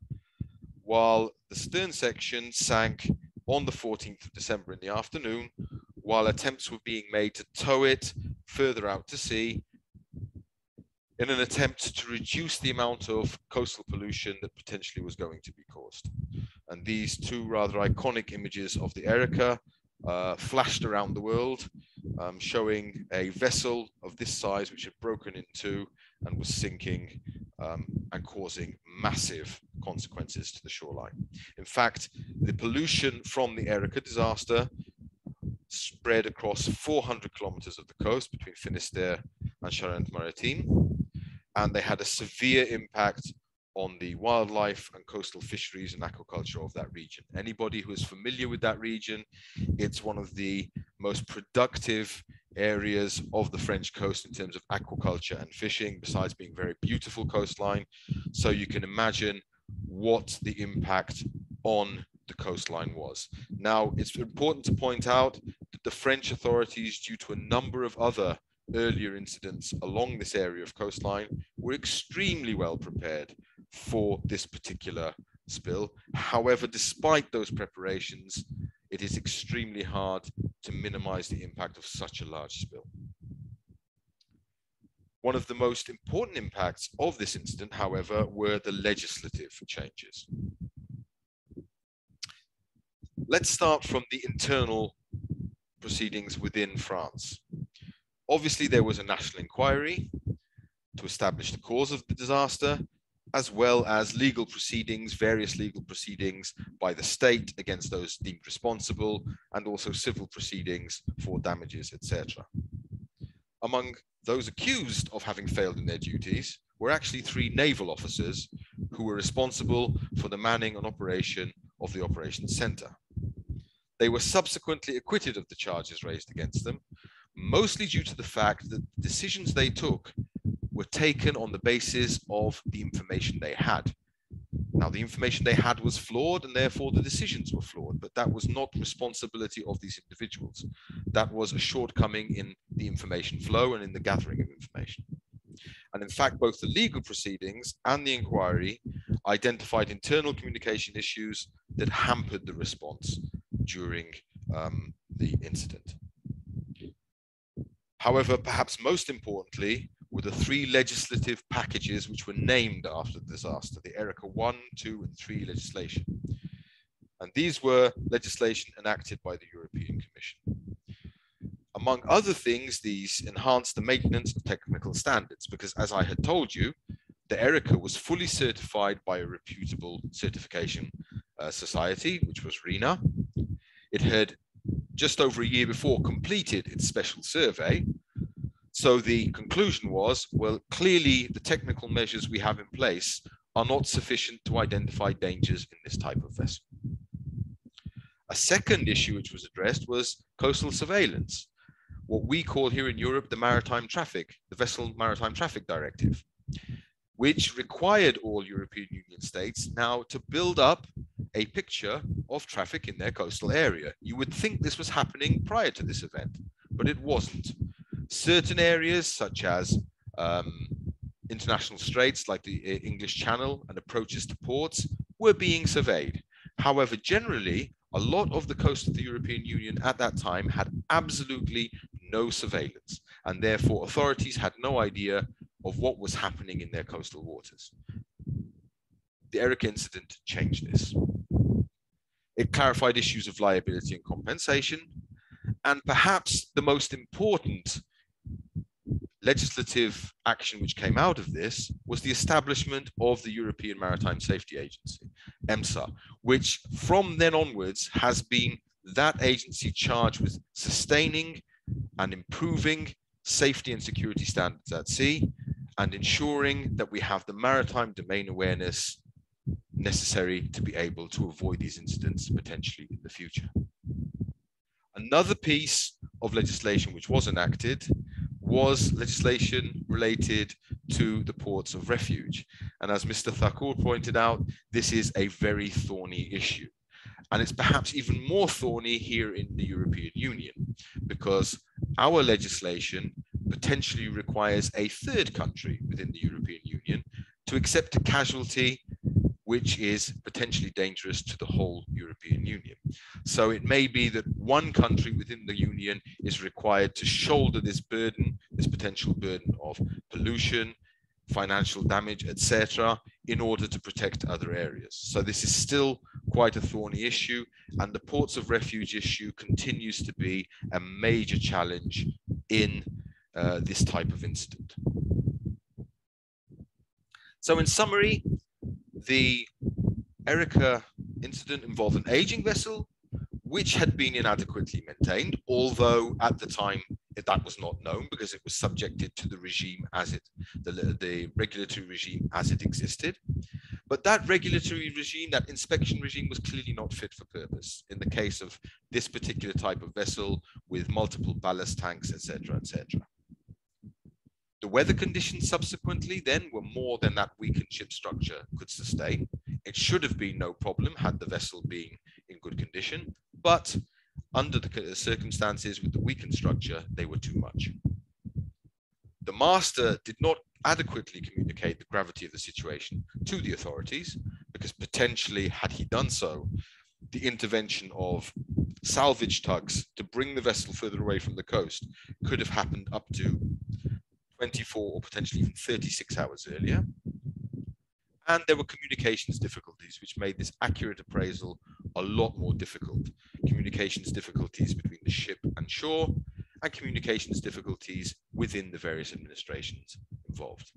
while the stern section sank on the 14th of December in the afternoon, while attempts were being made to tow it further out to sea in an attempt to reduce the amount of coastal pollution that potentially was going to be caused. And these two rather iconic images of the Erika flashed around the world, showing a vessel of this size which had broken in two and was sinking and causing massive consequences to the shoreline. In fact, the pollution from the Erika disaster spread across 400 kilometers of the coast between Finisterre and Charente-Maritime, and they had a severe impact on the wildlife and coastal fisheries and aquaculture of that region. Anybody who is familiar with that region, it's one of the most productive areas of the French coast in terms of aquaculture and fishing, besides being very beautiful coastline. So you can imagine what the impact on the coastline was. Now, it's important to point out that the French authorities, due to a number of other earlier incidents along this area of coastline, were extremely well prepared for this particular spill. However, despite those preparations, it is extremely hard to minimize the impact of such a large spill. One of the most important impacts of this incident, however, were the legislative changes. Let's start from the internal proceedings within France. Obviously, there was a national inquiry to establish the cause of the disaster, as well as legal proceedings, various legal proceedings by the state against those deemed responsible, and also civil proceedings for damages, etc. Among those accused of having failed in their duties were actually 3 naval officers who were responsible for the manning and operation of the operations center. They were subsequently acquitted of the charges raised against them, mostly due to the fact that the decisions they took were taken on the basis of the information they had. Now, the information they had was flawed, and therefore the decisions were flawed, but that was not the responsibility of these individuals. That was a shortcoming in the information flow and in the gathering of information. And in fact, both the legal proceedings and the inquiry identified internal communication issues that hampered the response during the incident. However, perhaps most importantly, were the 3 legislative packages which were named after the disaster, the Erika 1, 2, and 3 legislation. And these were legislation enacted by the European Commission. Among other things, these enhanced the maintenance of technical standards, because as I had told you, the Erika was fully certified by a reputable certification society, which was RINA. It had just over a year before completed its special survey. So the conclusion was, well, clearly the technical measures we have in place are not sufficient to identify dangers in this type of vessel. A second issue which was addressed was coastal surveillance, what we call here in Europe the Maritime Traffic, the Vessel Maritime Traffic Directive, which required all European Union states now to build up a picture of traffic in their coastal area. You would think this was happening prior to this event, but it wasn't. Certain areas such as international straits like the English Channel and approaches to ports were being surveyed. However, generally, a lot of the coast of the European Union at that time had absolutely no surveillance, and therefore authorities had no idea of what was happening in their coastal waters. The Erika incident changed this. It clarified issues of liability and compensation, and perhaps the most important legislative action which came out of this was the establishment of the European Maritime Safety Agency, EMSA, which from then onwards has been that agency charged with sustaining and improving safety and security standards at sea and ensuring that we have the maritime domain awareness necessary to be able to avoid these incidents potentially in the future. Another piece of legislation which was enacted was legislation related to the ports of refuge. And as Mr. Thakur pointed out, this is a very thorny issue. And it's perhaps even more thorny here in the European Union, because our legislation potentially requires a third country within the European Union to accept a casualty which is potentially dangerous to the whole European Union. So it may be that one country within the Union is required to shoulder this burden, this potential burden of pollution, financial damage, etc., in order to protect other areas. So this is still quite a thorny issue, and the ports of refuge issue continues to be a major challenge in this type of incident. So in summary, the Erika incident involved an aging vessel which had been inadequately maintained, although at the time that was not known because it was subjected to the regime as the regulatory regime as it existed. But that regulatory regime, that inspection regime, was clearly not fit for purpose in the case of this particular type of vessel with multiple ballast tanks, etc., etc. The weather conditions subsequently then were more than that weakened ship structure could sustain. It should have been no problem had the vessel been in good condition, but under the circumstances with the weakened structure, they were too much. The master did not adequately communicate the gravity of the situation to the authorities, because potentially, had he done so, the intervention of salvage tugs to bring the vessel further away from the coast could have happened up to 24 or potentially even 36 hours earlier. And there were communications difficulties, which made this accurate appraisal a lot more difficult. Communications difficulties between the ship and shore, and communications difficulties within the various administrations involved.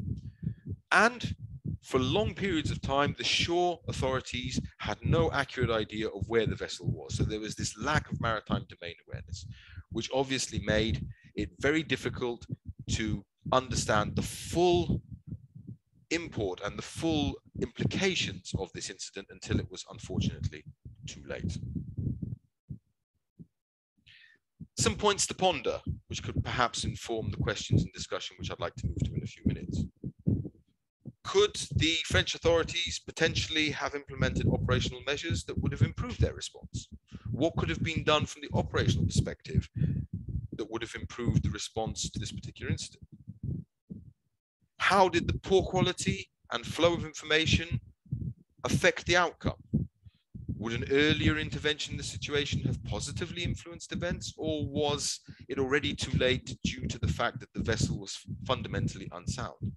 And for long periods of time, the shore authorities had no accurate idea of where the vessel was. So there was this lack of maritime domain awareness, which obviously made it very difficult to understand the full import and the full implications of this incident until it was unfortunately too late. Some points to ponder, which could perhaps inform the questions and discussion which I'd like to move to in a few minutes. Could the French authorities potentially have implemented operational measures that would have improved their response? What could have been done from the operational perspective that would have improved the response to this particular incident? How did the poor quality and flow of information affect the outcome? Would an earlier intervention in the situation have positively influenced events, or was it already too late due to the fact that the vessel was fundamentally unsound?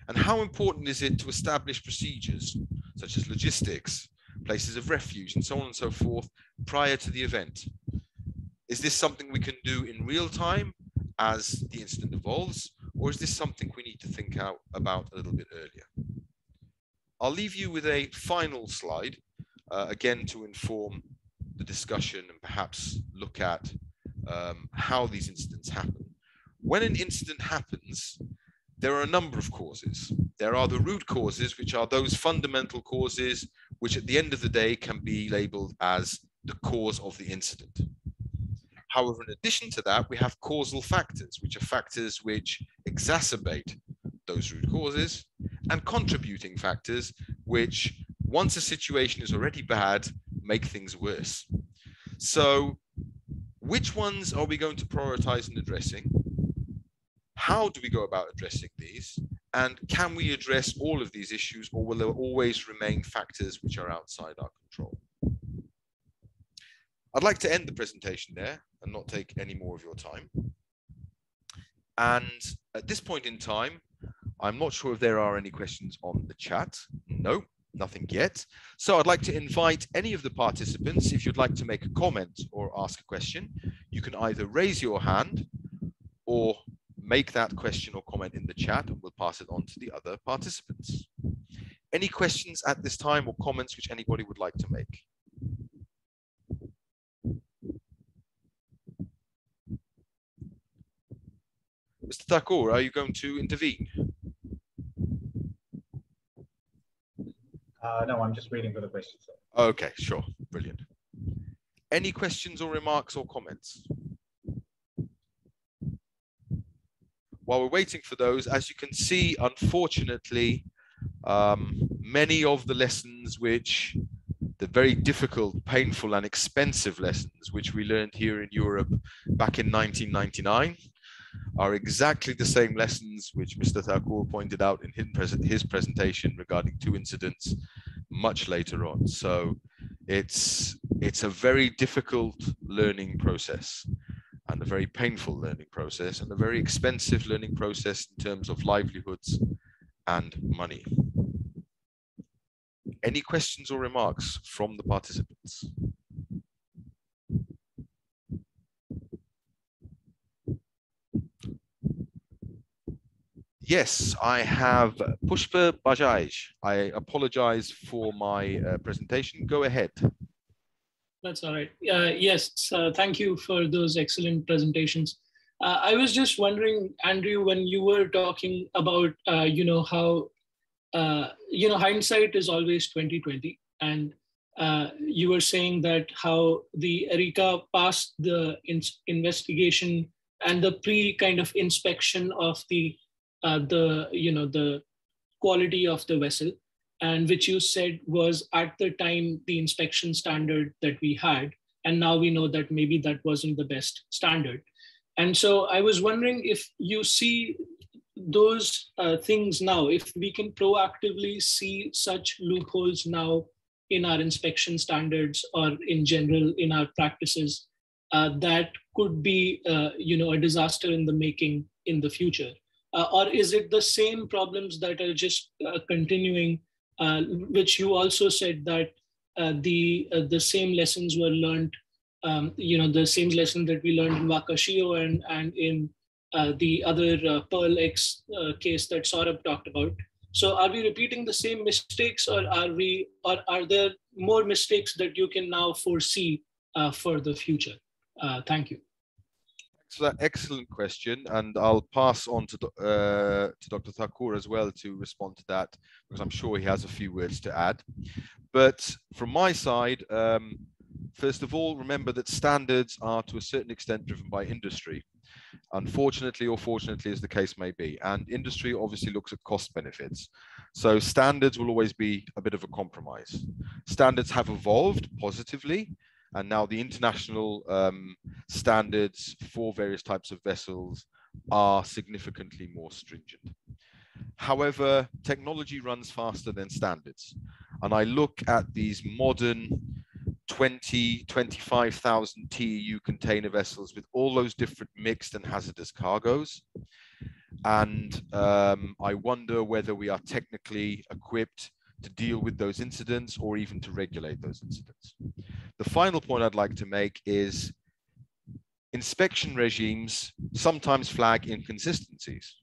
And how important is it to establish procedures such as logistics, places of refuge, and so on and so forth prior to the event? Is this something we can do in real time as the incident evolves, or is this something we need to think about a little bit earlier? I'll leave you with a final slide, again, to inform the discussion and perhaps look at how these incidents happen. When an incident happens, there are a number of causes. There are the root causes, which are those fundamental causes, which at the end of the day can be labeled as the cause of the incident. However, in addition to that, we have causal factors, which are factors which exacerbate those root causes, and contributing factors, which, once a situation is already bad, make things worse. So, which ones are we going to prioritize in addressing? How do we go about addressing these? And can we address all of these issues, or will there always remain factors which are outside our control? I'd like to end the presentation there and not take any more of your time. And at this point in time, I'm not sure if there are any questions on the chat. No, nothing yet. So I'd like to invite any of the participants, if you'd like to make a comment or ask a question, you can either raise your hand or make that question or comment in the chat, and we'll pass it on to the other participants. Any questions at this time or comments which anybody would like to make? Mr. Thakur, are you going to intervene? No, I'm just waiting for the questions. Okay, sure, brilliant. Any questions or remarks or comments? While we're waiting for those, as you can see, unfortunately, many of the lessons the very difficult, painful and expensive lessons which we learned here in Europe back in 1999 are exactly the same lessons which Mr. Thakur pointed out in his presentation regarding 2 incidents much later on. So it's a very difficult learning process, and a very painful learning process, and a very expensive learning process in terms of livelihoods and money. Any questions or remarks from the participants? Yes, I have Pushpa Bajaj. I apologize for my presentation. Go ahead. That's all right. Yes, thank you for those excellent presentations. I was just wondering, Andrew, when you were talking about, how, hindsight is always 20/20, and you were saying that how the Erika passed the investigation and the kind of inspection of the quality of the vessel, and which you said was at the time the inspection standard that we had, and now we know that maybe that wasn't the best standard. And so I was wondering if you see those things now, if we can proactively see such loopholes now in our inspection standards or in general in our practices, that could be a disaster in the making in the future. Or is it the same problems that are just continuing, which you also said that the same lessons were learned, the same lesson that we learned in Wakashio and in the other Pearl X case that Saurabh talked about. So are we repeating the same mistakes, or are there more mistakes that you can now foresee for the future? Thank you. So that excellent question, and I'll pass on to Dr. Thakur as well to respond to that, because I'm sure he has a few words to add. But from my side, first of all, remember that standards are to a certain extent driven by industry, unfortunately or fortunately as the case may be, and industry obviously looks at cost benefits. So standards will always be a bit of a compromise. Standards have evolved positively, and now the international standards for various types of vessels are significantly more stringent. However, technology runs faster than standards. And I look at these modern 25,000 TEU container vessels with all those different mixed and hazardous cargoes. And I wonder whether we are technically equipped to deal with those incidents or even to regulate those incidents. The final point I'd like to make is inspection regimes sometimes flag inconsistencies.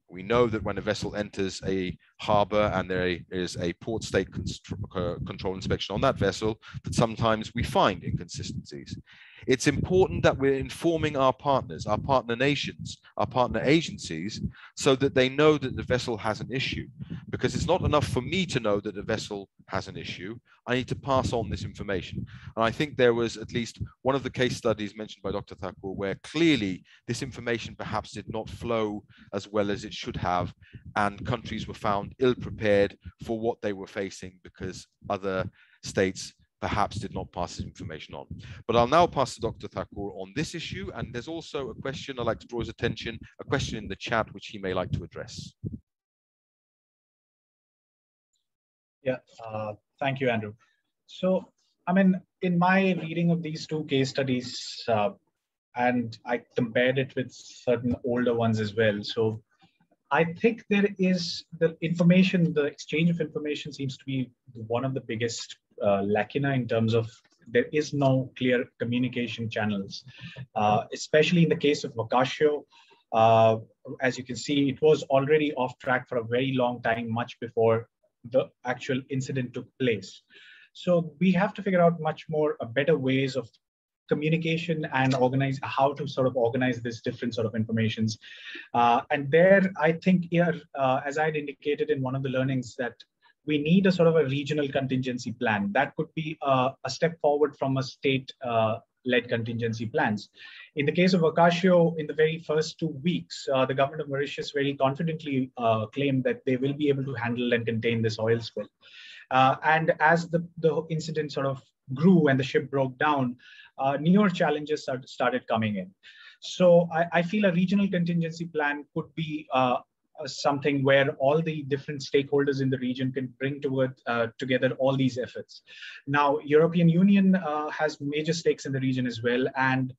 We know that when a vessel enters a harbor and there is a port state control inspection on that vessel, that sometimes we find inconsistencies. It's important that we're informing our partners, our partner nations, our partner agencies, so that they know that the vessel has an issue. Because it's not enough for me to know that the vessel has an issue. I need to pass on this information. And I think there was at least one of the case studies mentioned by Dr. Thakur where clearly this information perhaps did not flow as well as it should have, and countries were found ill-prepared for what they were facing because other states perhaps did not pass this information on. But I'll now pass to Dr. Thakur on this issue, and there's also a question I'd like to draw his attention, a question in the chat which he may like to address. Yeah, thank you, Andrew. So, I mean, in my reading of these two case studies, and I compared it with certain older ones as well. So I think there is the exchange of information seems to be one of the biggest lacuna in terms of there is no clear communication channels, especially in the case of Wakashio. As you can see, it was already off track for a very long time, much before the actual incident took place. So we have to figure out much more better ways of communication and organize how to sort of organize this different sort of informations. And there, I think here, as I had indicated in one of the learnings, that we need a sort of a regional contingency plan. That could be a step forward from a state-led contingency plans. In the case of Wakashio, in the very first 2 weeks, the government of Mauritius very confidently claimed that they will be able to handle and contain this oil spill. And as the incident sort of grew and the ship broke down, newer challenges started coming in. So I feel a regional contingency plan could be something where all the different stakeholders in the region can bring together all these efforts. Now, European Union has major stakes in the region as well, and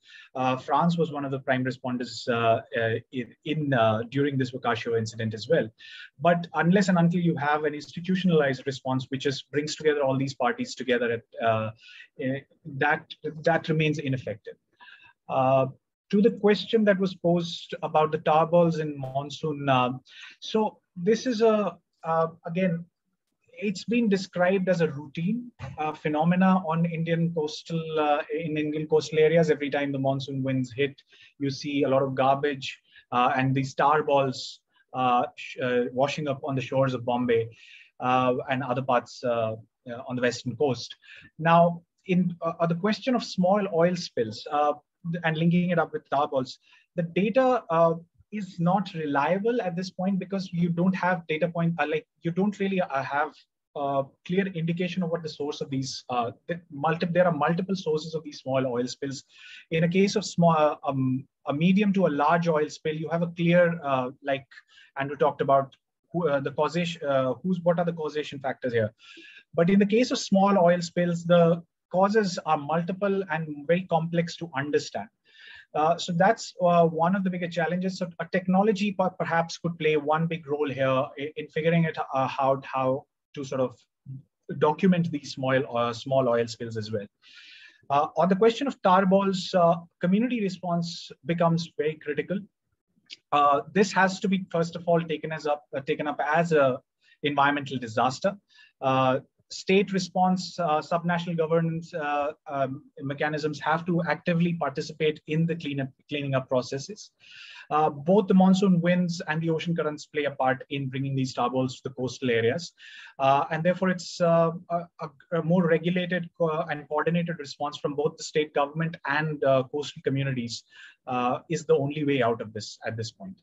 France was one of the prime responders during this Wakashio incident as well. But unless and until you have an institutionalized response, which just brings together all these parties together, that remains ineffective. To the question that was posed about the tarballs in monsoon, so this is again, it's been described as a routine phenomena on Indian coastal areas. Every time the monsoon winds hit, you see a lot of garbage and these tarballs washing up on the shores of Bombay and other parts on the western coast. Now, in the question of small oil spills, and linking it up with tarballs, the data is not reliable at this point because you don't have data point, you don't really have a clear indication of what the source of these, there are multiple sources of these small oil spills. In a case of a medium to a large oil spill, you have a clear, like Andrew talked about, what are the causation factors here. But in the case of small oil spills, the causes are multiple and very complex to understand. So that's one of the bigger challenges. So a technology perhaps could play one big role here in figuring out how to sort of document these small oil spills as well. On the question of tarballs, community response becomes very critical. This has to be, first of all, taken up as a environmental disaster. State response, subnational governance mechanisms have to actively participate in the cleaning up processes. Both the monsoon winds and the ocean currents play a part in bringing these tarballs to the coastal areas. And therefore, it's a more regulated and coordinated response from both the state government and coastal communities is the only way out of this at this point.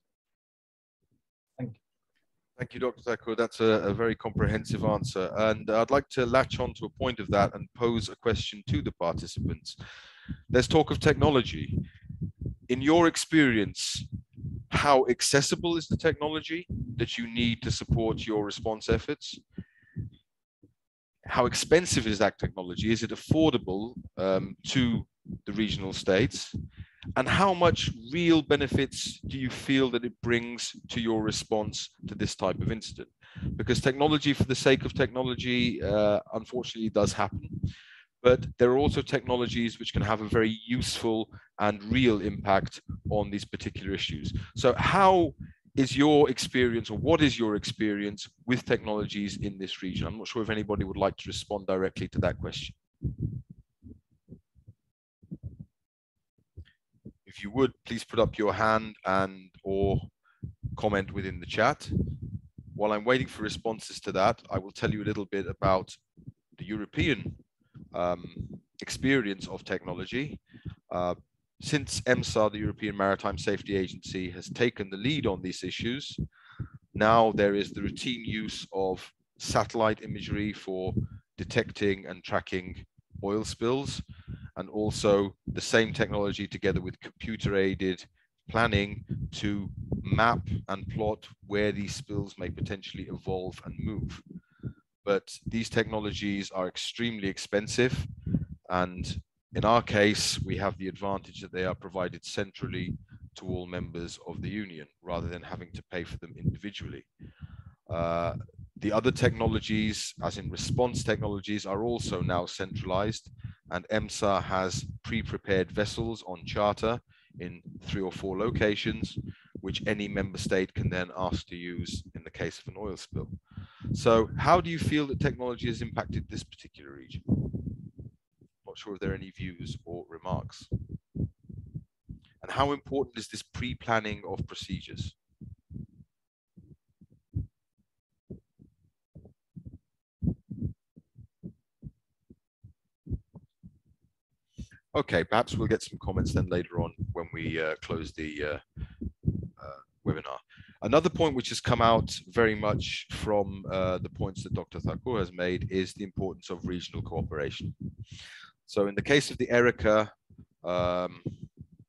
Thank you. Thank you, Dr. Thakur. That's a very comprehensive answer. And I'd like to latch on to a point of that and pose a question to the participants. Let's talk of technology. In your experience, how accessible is the technology that you need to support your response efforts? How expensive is that technology? Is it affordable to the regional states? And how much real benefits do you feel that it brings to your response to this type of incident? Because technology for the sake of technology, unfortunately, does happen. But there are also technologies which can have a very useful and real impact on these particular issues. So how is your experience, or what is your experience with technologies in this region? I'm not sure if anybody would like to respond directly to that question. If you would, please put up your hand or comment within the chat. While I'm waiting for responses to that, I will tell you a little bit about the European experience of technology. Since EMSA, the European Maritime Safety Agency, has taken the lead on these issues, now there is the routine use of satellite imagery for detecting and tracking oil spills, and also the same technology together with computer-aided planning to map and plot where these spills may potentially evolve and move. But these technologies are extremely expensive, and In our case, we have the advantage that they are provided centrally to all members of the union, rather than having to pay for them individually. The other technologies, as in response technologies, are also now centralized, and EMSA has pre-prepared vessels on charter in 3 or 4 locations, which any member state can then ask to use in the case of an oil spill. So how do you feel that technology has impacted this particular region? Not sure if there are any views or remarks. And how important is this pre-planning of procedures? Okay, perhaps we'll get some comments then later on when we close the webinar. Another point which has come out very much from the points that Dr. Thakur has made is the importance of regional cooperation. So in the case of the Erika,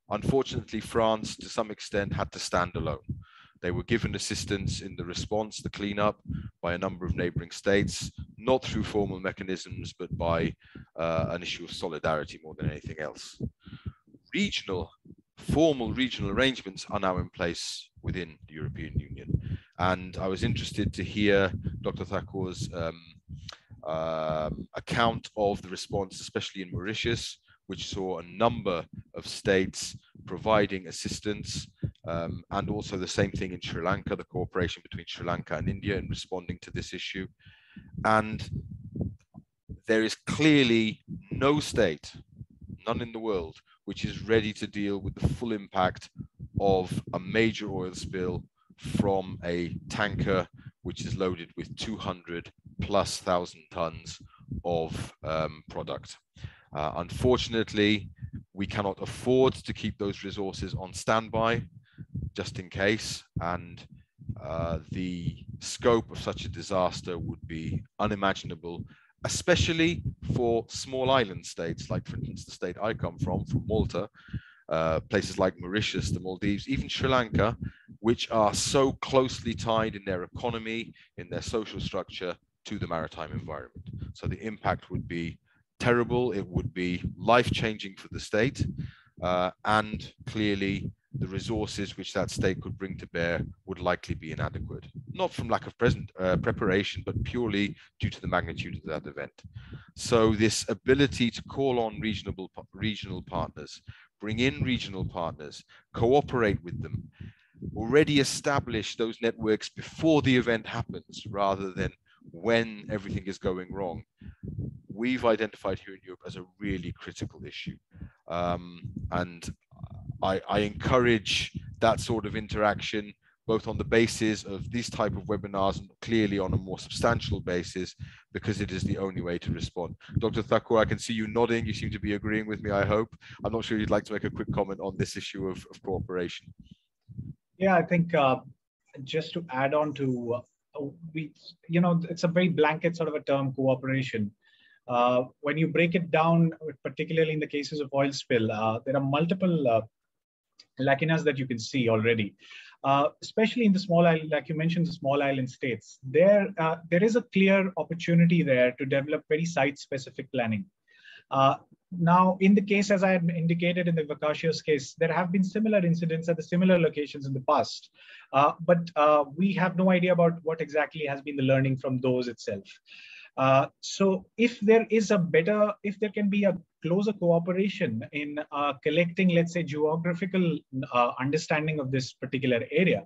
unfortunately, France, to some extent, had to stand alone. They were given assistance in the response, the cleanup, by a number of neighboring states, not through formal mechanisms, but by an issue of solidarity more than anything else. Formal regional arrangements are now in place within the European Union. And I was interested to hear Dr. Thakur's account of the response, especially in Mauritius, which saw a number of states providing assistance, and also the same thing in Sri Lanka, the cooperation between Sri Lanka and India in responding to this issue. And there is clearly no state, none in the world, which is ready to deal with the full impact of a major oil spill from a tanker which is loaded with 200,000+ tons of product. Unfortunately, we cannot afford to keep those resources on standby just in case, and the scope of such a disaster would be unimaginable, especially for small island states, like, for instance, the state I come from Malta, places like Mauritius, the Maldives, even Sri Lanka, which are so closely tied in their economy, in their social structure, to the maritime environment. So the impact would be terrible. It would be life-changing for the state, and clearly the resources which that state could bring to bear would likely be inadequate, not from lack of preparation, but purely due to the magnitude of that event. So this ability to call on regional partners, bring in regional partners, cooperate with them, already establish those networks before the event happens rather than when everything is going wrong, we've identified here in Europe as a really critical issue. And I encourage that sort of interaction, both on the basis of these type of webinars and clearly on a more substantial basis, because it is the only way to respond. Dr. Thakur, I can see you nodding. You seem to be agreeing with me, I hope. I'm not sure you'd like to make a quick comment on this issue of cooperation. Yeah, I think just to add on to, it's a very blanket sort of a term, cooperation. When you break it down, particularly in the cases of oil spill, there are multiple lacunas that you can see already, especially in the small island, like you mentioned, the small island states. There is a clear opportunity there to develop very site-specific planning. Now, in the case, as I had indicated in the Wakashio's case, there have been similar incidents at the similar locations in the past, but we have no idea about what exactly has been the learning from those itself. So if there can be a closer cooperation in collecting, let's say, geographical understanding of this particular area,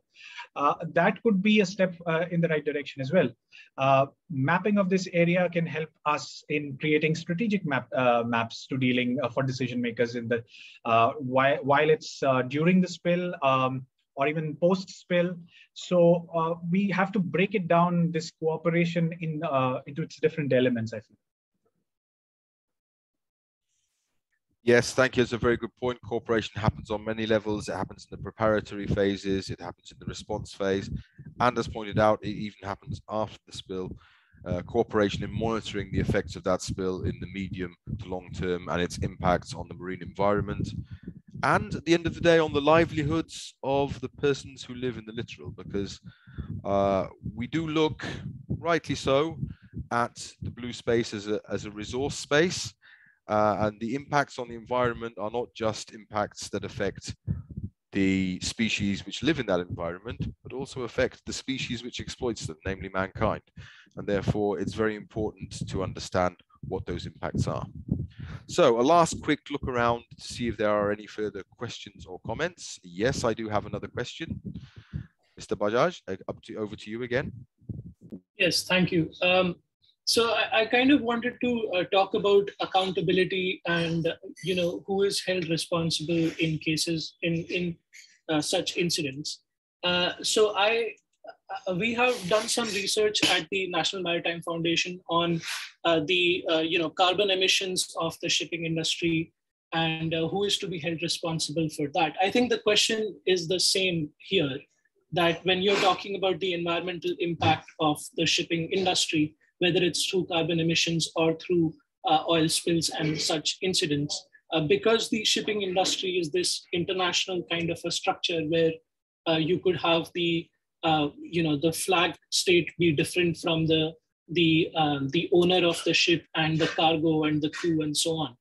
that could be a step in the right direction as well. Mapping of this area can help us in creating strategic maps to dealing for decision makers in the while it's during the spill, or even post-spill. So we have to break it down, this cooperation into its different elements, I think. Yes, thank you. It's a very good point. Cooperation happens on many levels. It happens in the preparatory phases. It happens in the response phase. And as pointed out, it even happens after the spill. Cooperation in monitoring the effects of that spill in the medium to long term and its impacts on the marine environment. And at the end of the day, on the livelihoods of the persons who live in the littoral, because we do look, rightly so, at the blue space as a resource space. And the impacts on the environment are not just impacts that affect the species which live in that environment, but also affect the species which exploits them, namely mankind. And therefore, it's very important to understand what those impacts are. So a last quick look around to see if there are any further questions or comments. Yes, I do have another question. Mr. Bajaj, over to you again. Yes, thank you. So I kind of wanted to talk about accountability and who is held responsible in cases in such incidents. So we have done some research at the National Maritime Foundation on the carbon emissions of the shipping industry and who is to be held responsible for that. I think the question is the same here, that when you're talking about the environmental impact of the shipping industry, whether it's through carbon emissions or through oil spills and such incidents, because the shipping industry is this international kind of a structure where you could have the flag state be different from the owner of the ship and the cargo and the crew and so on.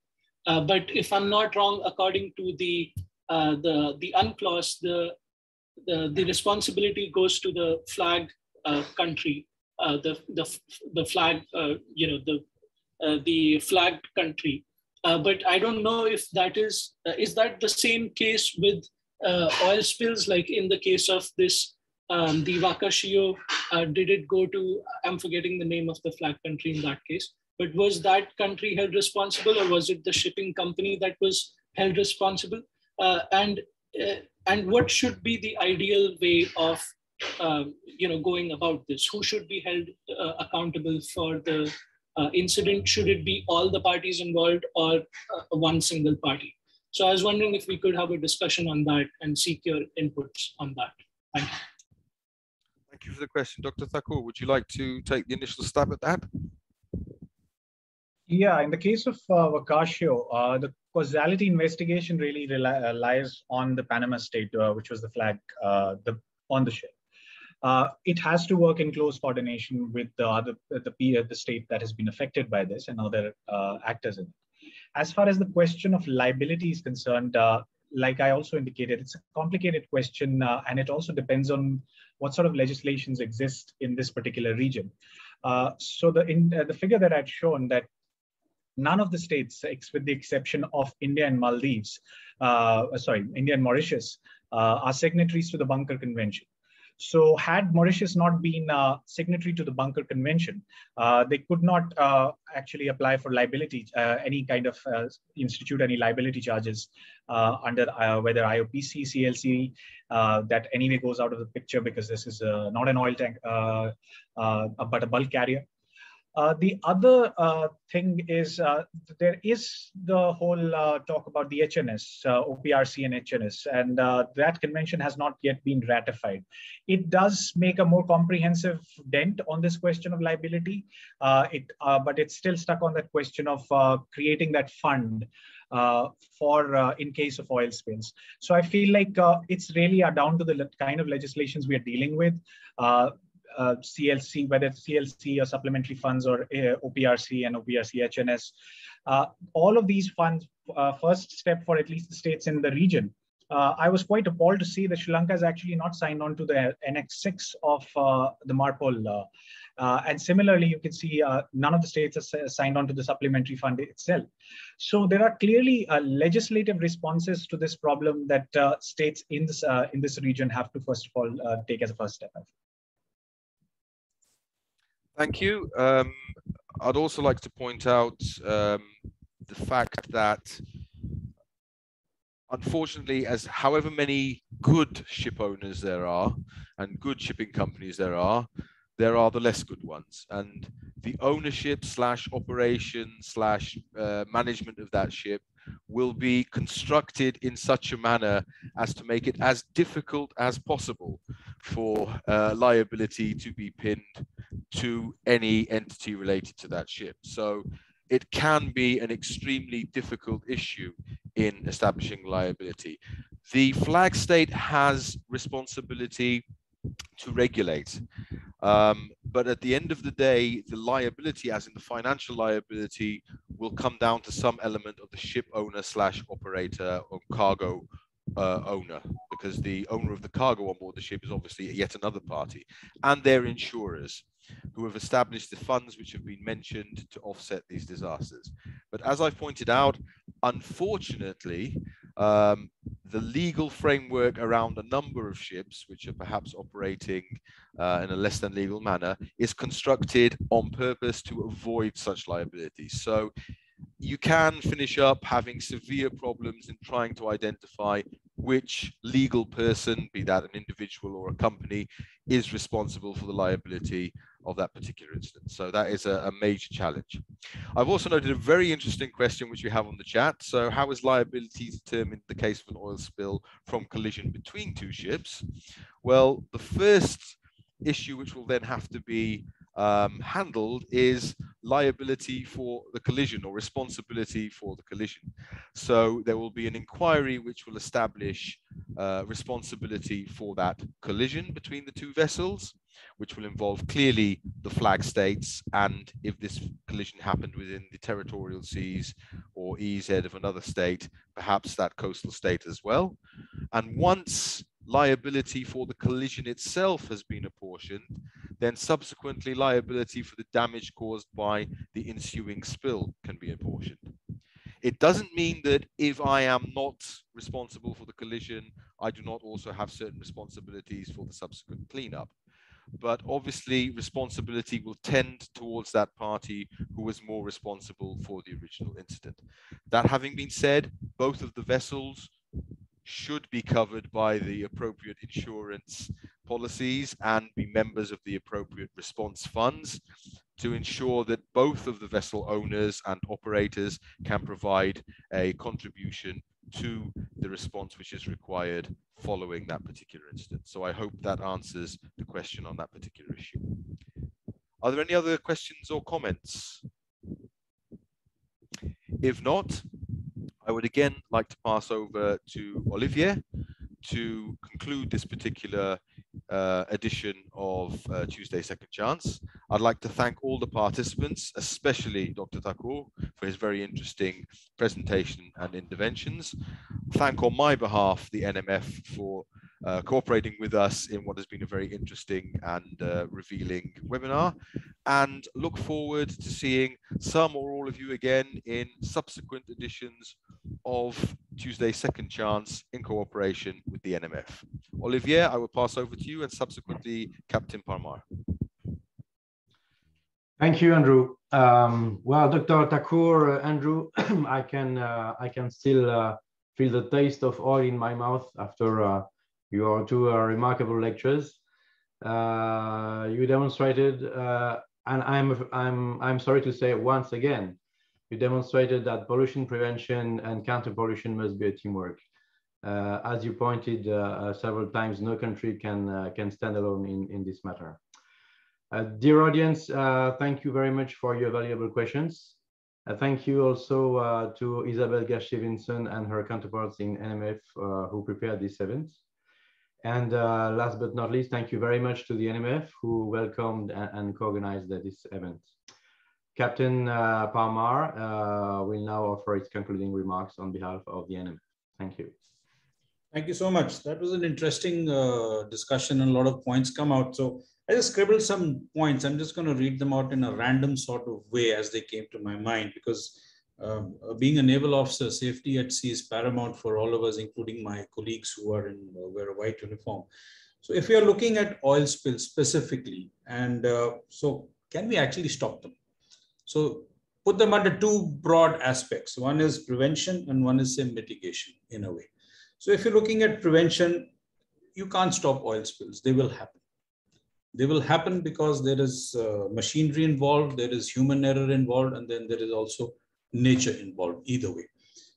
But if I'm not wrong, according to the UNCLOS, the responsibility goes to the flag country, the flag, the flagged country. But I don't know if that is that the same case with oil spills, like in the case of this, the Wakashio, did it go to, I'm forgetting the name of the flag country in that case, but was that country held responsible, or was it the shipping company that was held responsible? And what should be the ideal way of going about this? Who should be held accountable for the incident? Should it be all the parties involved or one single party? So I was wondering if we could have a discussion on that and seek your inputs on that. Thank you. Thank you for the question. Dr. Thakur, would you like to take the initial stab at that? Yeah, in the case of Wakashio, the causality investigation really relies on the Panama state, which was the flag on the ship. It has to work in close coordination with the state that has been affected by this and other actors in it. As far as the question of liability is concerned, like I also indicated, it's a complicated question, and it also depends on what sort of legislations exist in this particular region. So the figure that I'd shown, that none of the states, with the exception of India and Maldives, India and Mauritius, are signatories to the Bunker Convention. So had Mauritius not been signatory to the Bunker Convention, they could not actually apply for liability, any kind of institute any liability charges under whether IOPC, CLC, that anyway goes out of the picture because this is not an oil tank, but a bulk carrier. The other thing is there is the whole talk about the HNS, OPRC and HNS, and that convention has not yet been ratified. It does make a more comprehensive dent on this question of liability, but it's still stuck on that question of creating that fund for in case of oil spills. So I feel like it's really down to the kind of legislations we are dealing with. CLC, whether it's CLC or supplementary funds or OPRC and OPRC HNS, all of these funds, first step for at least the states in the region. I was quite appalled to see that Sri Lanka has actually not signed on to the Annex 6 of the MARPOL. And similarly, you can see none of the states have signed on to the supplementary fund itself. So there are clearly legislative responses to this problem that states in this region have to first of all take as a first step. Thank you. I'd also like to point out the fact that, unfortunately, as however many good ship owners there are and good shipping companies there are the less good ones. And the ownership / operation / management of that ship will be constructed in such a manner as to make it as difficult as possible for liability to be pinned to any entity related to that ship. So it can be an extremely difficult issue in establishing liability. The flag state has responsibility to regulate, but at the end of the day, the liability, as in the financial liability, will come down to some element of the ship owner / operator or cargo owner, because the owner of the cargo on board the ship is obviously yet another party, and their insurers, who have established the funds which have been mentioned to offset these disasters. But as I've pointed out, unfortunately, the legal framework around a number of ships which are perhaps operating in a less than legal manner is constructed on purpose to avoid such liabilities. So you can finish up having severe problems in trying to identify which legal person, be that an individual or a company, is responsible for the liability of that particular incident. So that is a major challenge. I've also noted a very interesting question which we have on the chat. So how is liability determined in the case of an oil spill from collision between two ships? Well, the first issue which will then have to be handled is liability for the collision, or responsibility for the collision. So there will be an inquiry which will establish responsibility for that collision between the two vessels, which will involve clearly the flag states, and if this collision happened within the territorial seas or EEZ of another state, perhaps that coastal state as well. And once liability for the collision itself has been apportioned, then subsequently liability for the damage caused by the ensuing spill can be apportioned. It doesn't mean that if I am not responsible for the collision, I do not also have certain responsibilities for the subsequent cleanup. But obviously responsibility will tend towards that party who was more responsible for the original incident. That having been said, both of the vessels should be covered by the appropriate insurance policies and be members of the appropriate response funds to ensure that both of the vessel owners and operators can provide a contribution to the response which is required following that particular incident. So I hope that answers the question on that particular issue. Are there any other questions or comments? If not, I would again like to pass over to Olivier to conclude this particular edition of Tuesday Second Chance. I'd like to thank all the participants, especially Dr. Thakur, for his very interesting presentation and interventions. Thank on my behalf the NMF for cooperating with us in what has been a very interesting and revealing webinar, and look forward to seeing some or all of you again in subsequent editions of Tuesday Second Chance in cooperation with the NMF. Olivier, I will pass over to you, and subsequently Captain Parmar. Thank you, Andrew. Well, Dr. Thakur, Andrew, I can still feel the taste of oil in my mouth after your two remarkable lectures. You demonstrated, and I'm sorry to say once again, you demonstrated that pollution prevention and counter pollution must be a teamwork. As you pointed several times, no country can stand alone in this matter. Dear audience, thank you very much for your valuable questions. Thank you also to Isabel Garcia-Vinson and her counterparts in NMF who prepared this event. And last but not least, thank you very much to the NMF who welcomed and co-organized this event. Captain Parmar will now offer its concluding remarks on behalf of the NMF. Thank you. Thank you so much. That was an interesting discussion, and a lot of points come out. So I just scribbled some points. I'm just going to read them out in a random sort of way as they came to my mind, because being a naval officer, safety at sea is paramount for all of us, including my colleagues who are wear a white uniform. So if we are looking at oil spills specifically, and so can we actually stop them? So put them under two broad aspects. One is prevention and one is, say, mitigation in a way. So if you're looking at prevention, you can't stop oil spills. They will happen. They will happen because there is machinery involved, there is human error involved, and then there is also nature involved either way.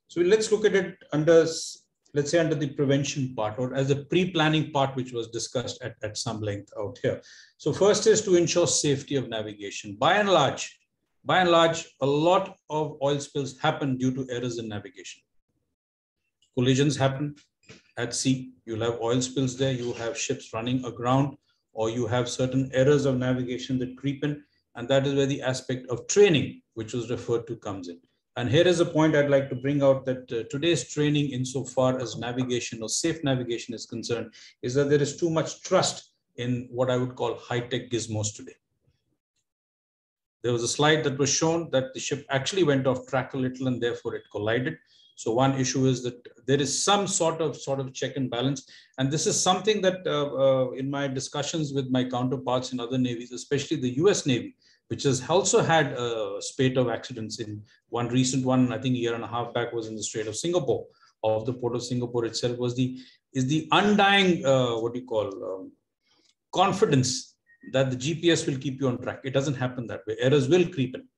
So let's look at it under, let's say, under the prevention part, or as a pre-planning part, which was discussed at some length out here. So first is to ensure safety of navigation. By and large, a lot of oil spills happen due to errors in navigation. Collisions happen at sea. You'll have oil spills there. You have ships running aground, or you have certain errors of navigation that creep in. And that is where the aspect of training, which was referred to, comes in. And here is a point I'd like to bring out, that today's training insofar as navigation or safe navigation is concerned is that there is too much trust in what I would call high-tech gizmos today. There was a slide that was shown that the ship actually went off track a little and therefore it collided. So one issue is that there is some sort of check and balance. And this is something that in my discussions with my counterparts in other navies, especially the US Navy, which has also had a spate of accidents. In one recent one, I think a year and a half back, was in the Strait of Singapore. Of the port of Singapore itself is the undying, confidence that the GPS will keep you on track. It doesn't happen that way. Errors will creep in.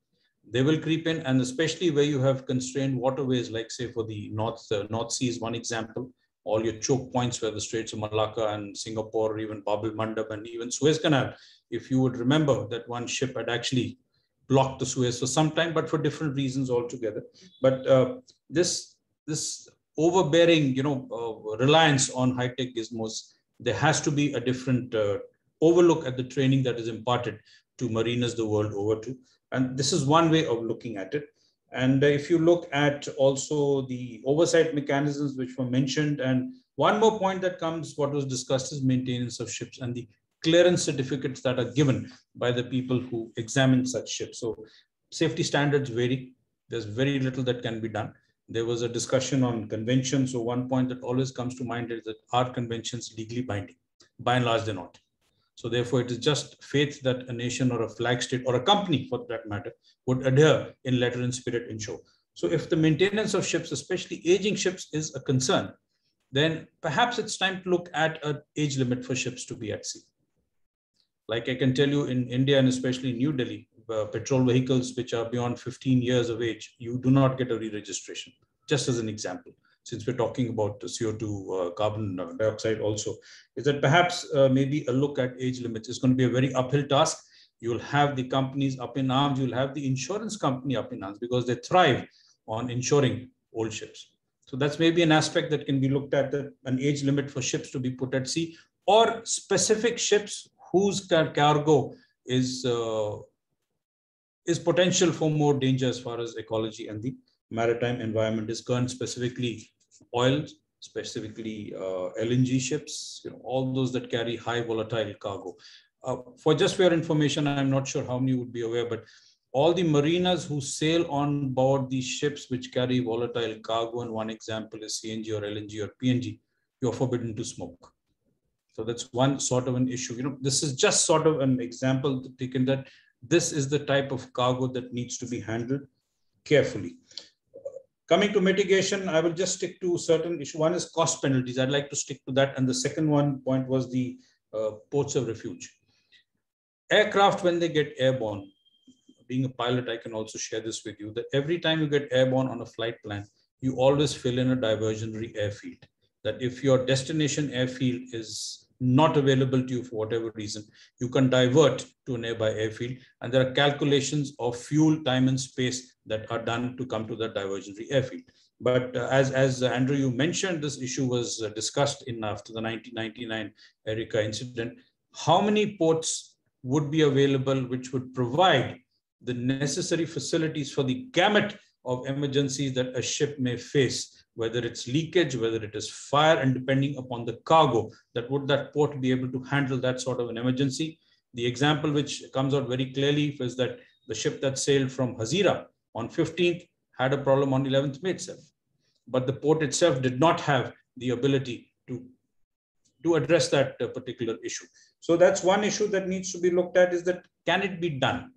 They will creep in, and especially where you have constrained waterways, like say for the North Sea is one example. All your choke points where the Straits of Malacca and Singapore, or even Bab el-Mandab and even Suez Canal. If you would remember that one ship had actually blocked the Suez for some time, but for different reasons altogether. But this overbearing, reliance on high-tech gizmos, there has to be a different overlook at the training that is imparted to mariners the world over too. And this is one way of looking at it. And if you look at also the oversight mechanisms which were mentioned, and one more point that comes, what was discussed, is maintenance of ships and the clearance certificates that are given by the people who examine such ships. So safety standards vary. There's very little that can be done. There was a discussion on conventions. So one point that always comes to mind is that are conventions legally binding? By and large, they're not. So therefore, it is just faith that a nation or a flag state or a company, for that matter, would adhere in letter and spirit in show. So if the maintenance of ships, especially aging ships, is a concern, then perhaps it's time to look at an age limit for ships to be at sea. Like I can tell you, in India and especially New Delhi, petrol vehicles which are beyond 15 years of age, you do not get a re-registration, just as an example. Since we're talking about CO2, carbon dioxide also, is that perhaps maybe a look at age limits is going to be a very uphill task. You'll have the companies up in arms, you'll have the insurance company up in arms, because they thrive on insuring old ships. So that's maybe an aspect that can be looked at, that an age limit for ships to be put at sea, or specific ships whose cargo is potential for more danger as far as ecology and the maritime environment is concerned, specifically oil, specifically LNG ships, all those that carry high volatile cargo. For your information, I'm not sure how many would be aware, but all the mariners who sail on board these ships which carry volatile cargo, and one example is CNG or LNG or PNG, you're forbidden to smoke. So that's one sort of an issue. This is just sort of an example taken that this is the type of cargo that needs to be handled carefully. Coming to mitigation, I will just stick to certain issues. One is cost penalties. I'd like to stick to that. And the second point was the ports of refuge. Aircraft, when they get airborne, being a pilot, I can also share this with you, that every time you get airborne on a flight plan, you always fill in a diversionary airfield. That if your destination airfield is not available to you for whatever reason, you can divert to a nearby airfield. And there are calculations of fuel, time, and space that are done to come to that diversionary airfield. But as Andrew, you mentioned, this issue was discussed after the 1999 Erika incident. How many ports would be available which would provide the necessary facilities for the gamut of emergencies that a ship may face, whether it's leakage, whether it is fire, and depending upon the cargo, that would that port be able to handle that sort of an emergency? The example which comes out very clearly is that the ship that sailed from Hazira on 15th had a problem on 11th May itself. But the port itself did not have the ability to address that particular issue. So that's one issue that needs to be looked at, is that can it be done?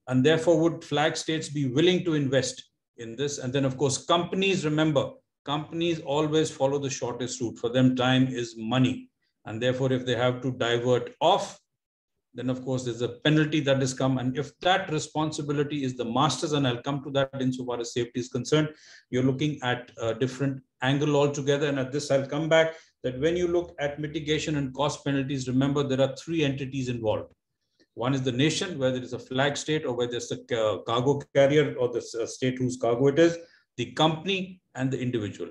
And therefore, would flag states be willing to invest in this? And then, of course, companies, remember, companies always follow the shortest route. For them, time is money. And therefore, if they have to divert off, then, of course, there's a penalty that has come. And if that responsibility is the master's, and I'll come to that insofar as safety is concerned, you're looking at a different angle altogether. And at this, I'll come back that when you look at mitigation and cost penalties, remember, there are three entities involved. One is the nation, whether it's a flag state or whether it's a cargo carrier or the state whose cargo it is, the company and the individual.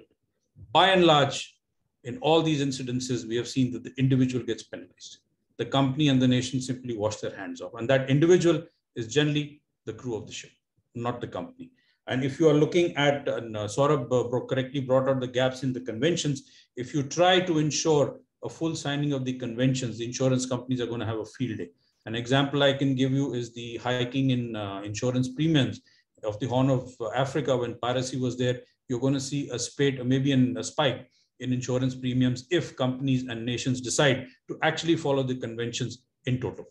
By and large, in all these incidences, we have seen that the individual gets penalized. The company and the nation simply wash their hands off. And that individual is generally the crew of the ship, not the company. And if you are looking at, Saurabh correctly brought out the gaps in the conventions, if you try to ensure a full signing of the conventions, the insurance companies are going to have a field day. An example I can give you is the hiking in insurance premiums of the Horn of Africa. When piracy was there, you're going to see a spate, or maybe a spike in insurance premiums if companies and nations decide to actually follow the conventions in total.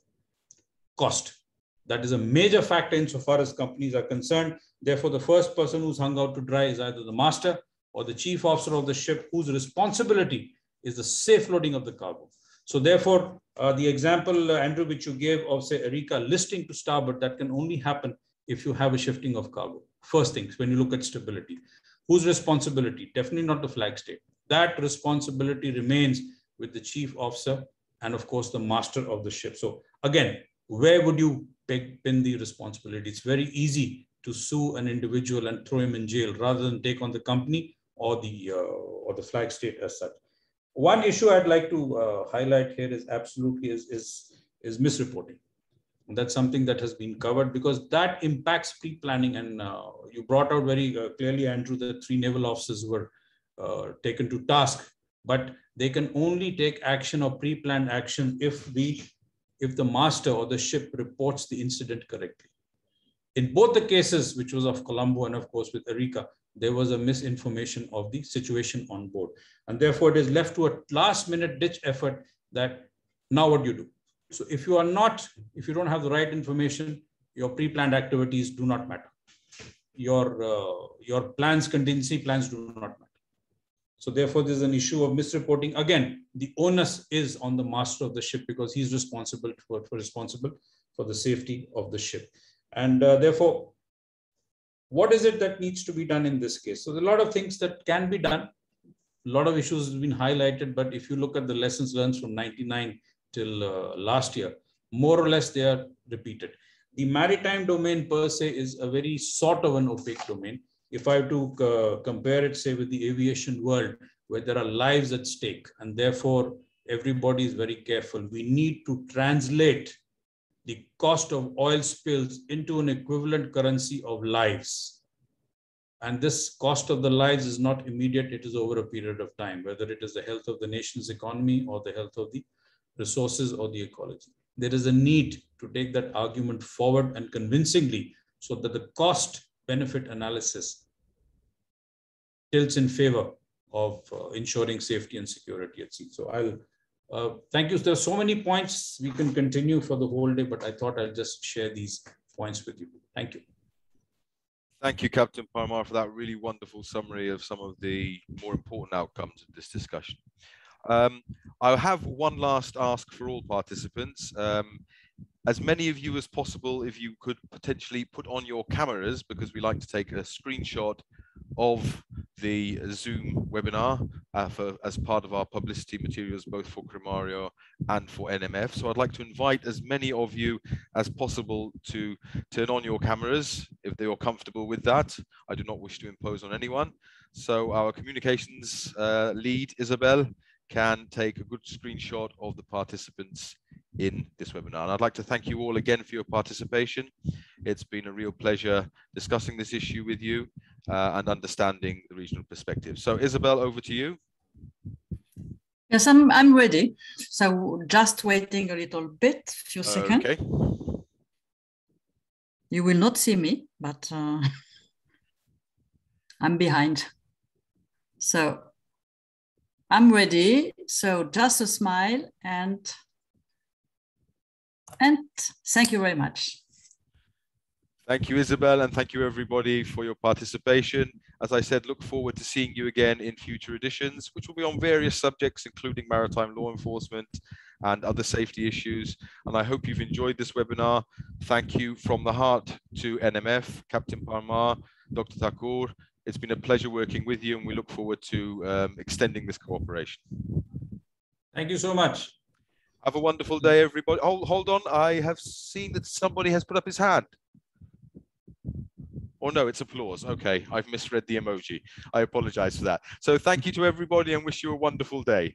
Cost. That is a major factor insofar as companies are concerned. Therefore, the first person who's hung out to dry is either the master or the chief officer of the ship, whose responsibility is the safe loading of the cargo. So therefore, the example, Andrew, which you gave of, say, Erika listing to starboard, that can only happen if you have a shifting of cargo. First things, when you look at stability. Whose responsibility? Definitely not the flag state. That responsibility remains with the chief officer and, of course, the master of the ship. So again, where would you pin the responsibility? It's very easy to sue an individual and throw him in jail rather than take on the company or the flag state as such. One issue I'd like to highlight here is absolutely is misreporting. And that's something that has been covered because that impacts pre-planning. And you brought out very clearly, Andrew, that 3 naval officers were taken to task, but they can only take action or pre-planned action if the master or the ship reports the incident correctly. In both the cases, which was of Colombo and of course with Erika, there was a misinformation of the situation on board. And therefore it is left to a last minute ditch effort that now what do you do? So if you don't have the right information, your pre-planned activities do not matter. Your plans, contingency plans do not matter. So therefore, there's an issue of misreporting. Again, the onus is on the master of the ship because he's responsible for the safety of the ship. And therefore, what is it that needs to be done in this case? So there are a lot of things that can be done. A lot of issues have been highlighted, but if you look at the lessons learned from 99 till last year, more or less they are repeated. The maritime domain per se is a very sort of an opaque domain. If I have to compare it, say, with the aviation world, where there are lives at stake, and therefore everybody is very careful, we need to translate the cost of oil spills into an equivalent currency of lives. And this cost of the lives is not immediate, it is over a period of time, whether it is the health of the nation's economy or the health of the resources or the ecology. There is a need to take that argument forward and convincingly so that the cost-benefit analysis tilts in favor of ensuring safety and security at sea. So I'll thank you. There are so many points we can continue for the whole day, but I thought I'll just share these points with you. Thank you. Thank you, Captain Parmar, for that really wonderful summary of some of the more important outcomes of this discussion. I'll have one last ask for all participants. As many of you as possible, if you could potentially put on your cameras, because we like to take a screenshot of the Zoom webinar as part of our publicity materials, both for CRIMARIO and for NMF. So I'd like to invite as many of you as possible to turn on your cameras if they are comfortable with that. I do not wish to impose on anyone. So our communications lead, Isabel, can take a good screenshot of the participants in this webinar. And I'd like to thank you all again for your participation. It's been a real pleasure discussing this issue with you and understanding the regional perspective. So Isabel, over to you. Yes, I'm ready. So just waiting a little bit, few seconds. Okay. You will not see me, but I'm behind. So I'm ready. So just a smile and thank you very much. Thank you, Isabel, and thank you everybody for your participation. As I said, look forward to seeing you again in future editions, which will be on various subjects, including maritime law enforcement and other safety issues. And I hope you've enjoyed this webinar. Thank you from the heart to NMF, Captain Parmar, Dr. Thakur. It's been a pleasure working with you, and we look forward to extending this cooperation. Thank you so much. Have a wonderful day, everybody. Oh, hold on. I have seen that somebody has put up his hand. Or no, it's applause. Okay, I've misread the emoji. I apologize for that. So thank you to everybody and wish you a wonderful day.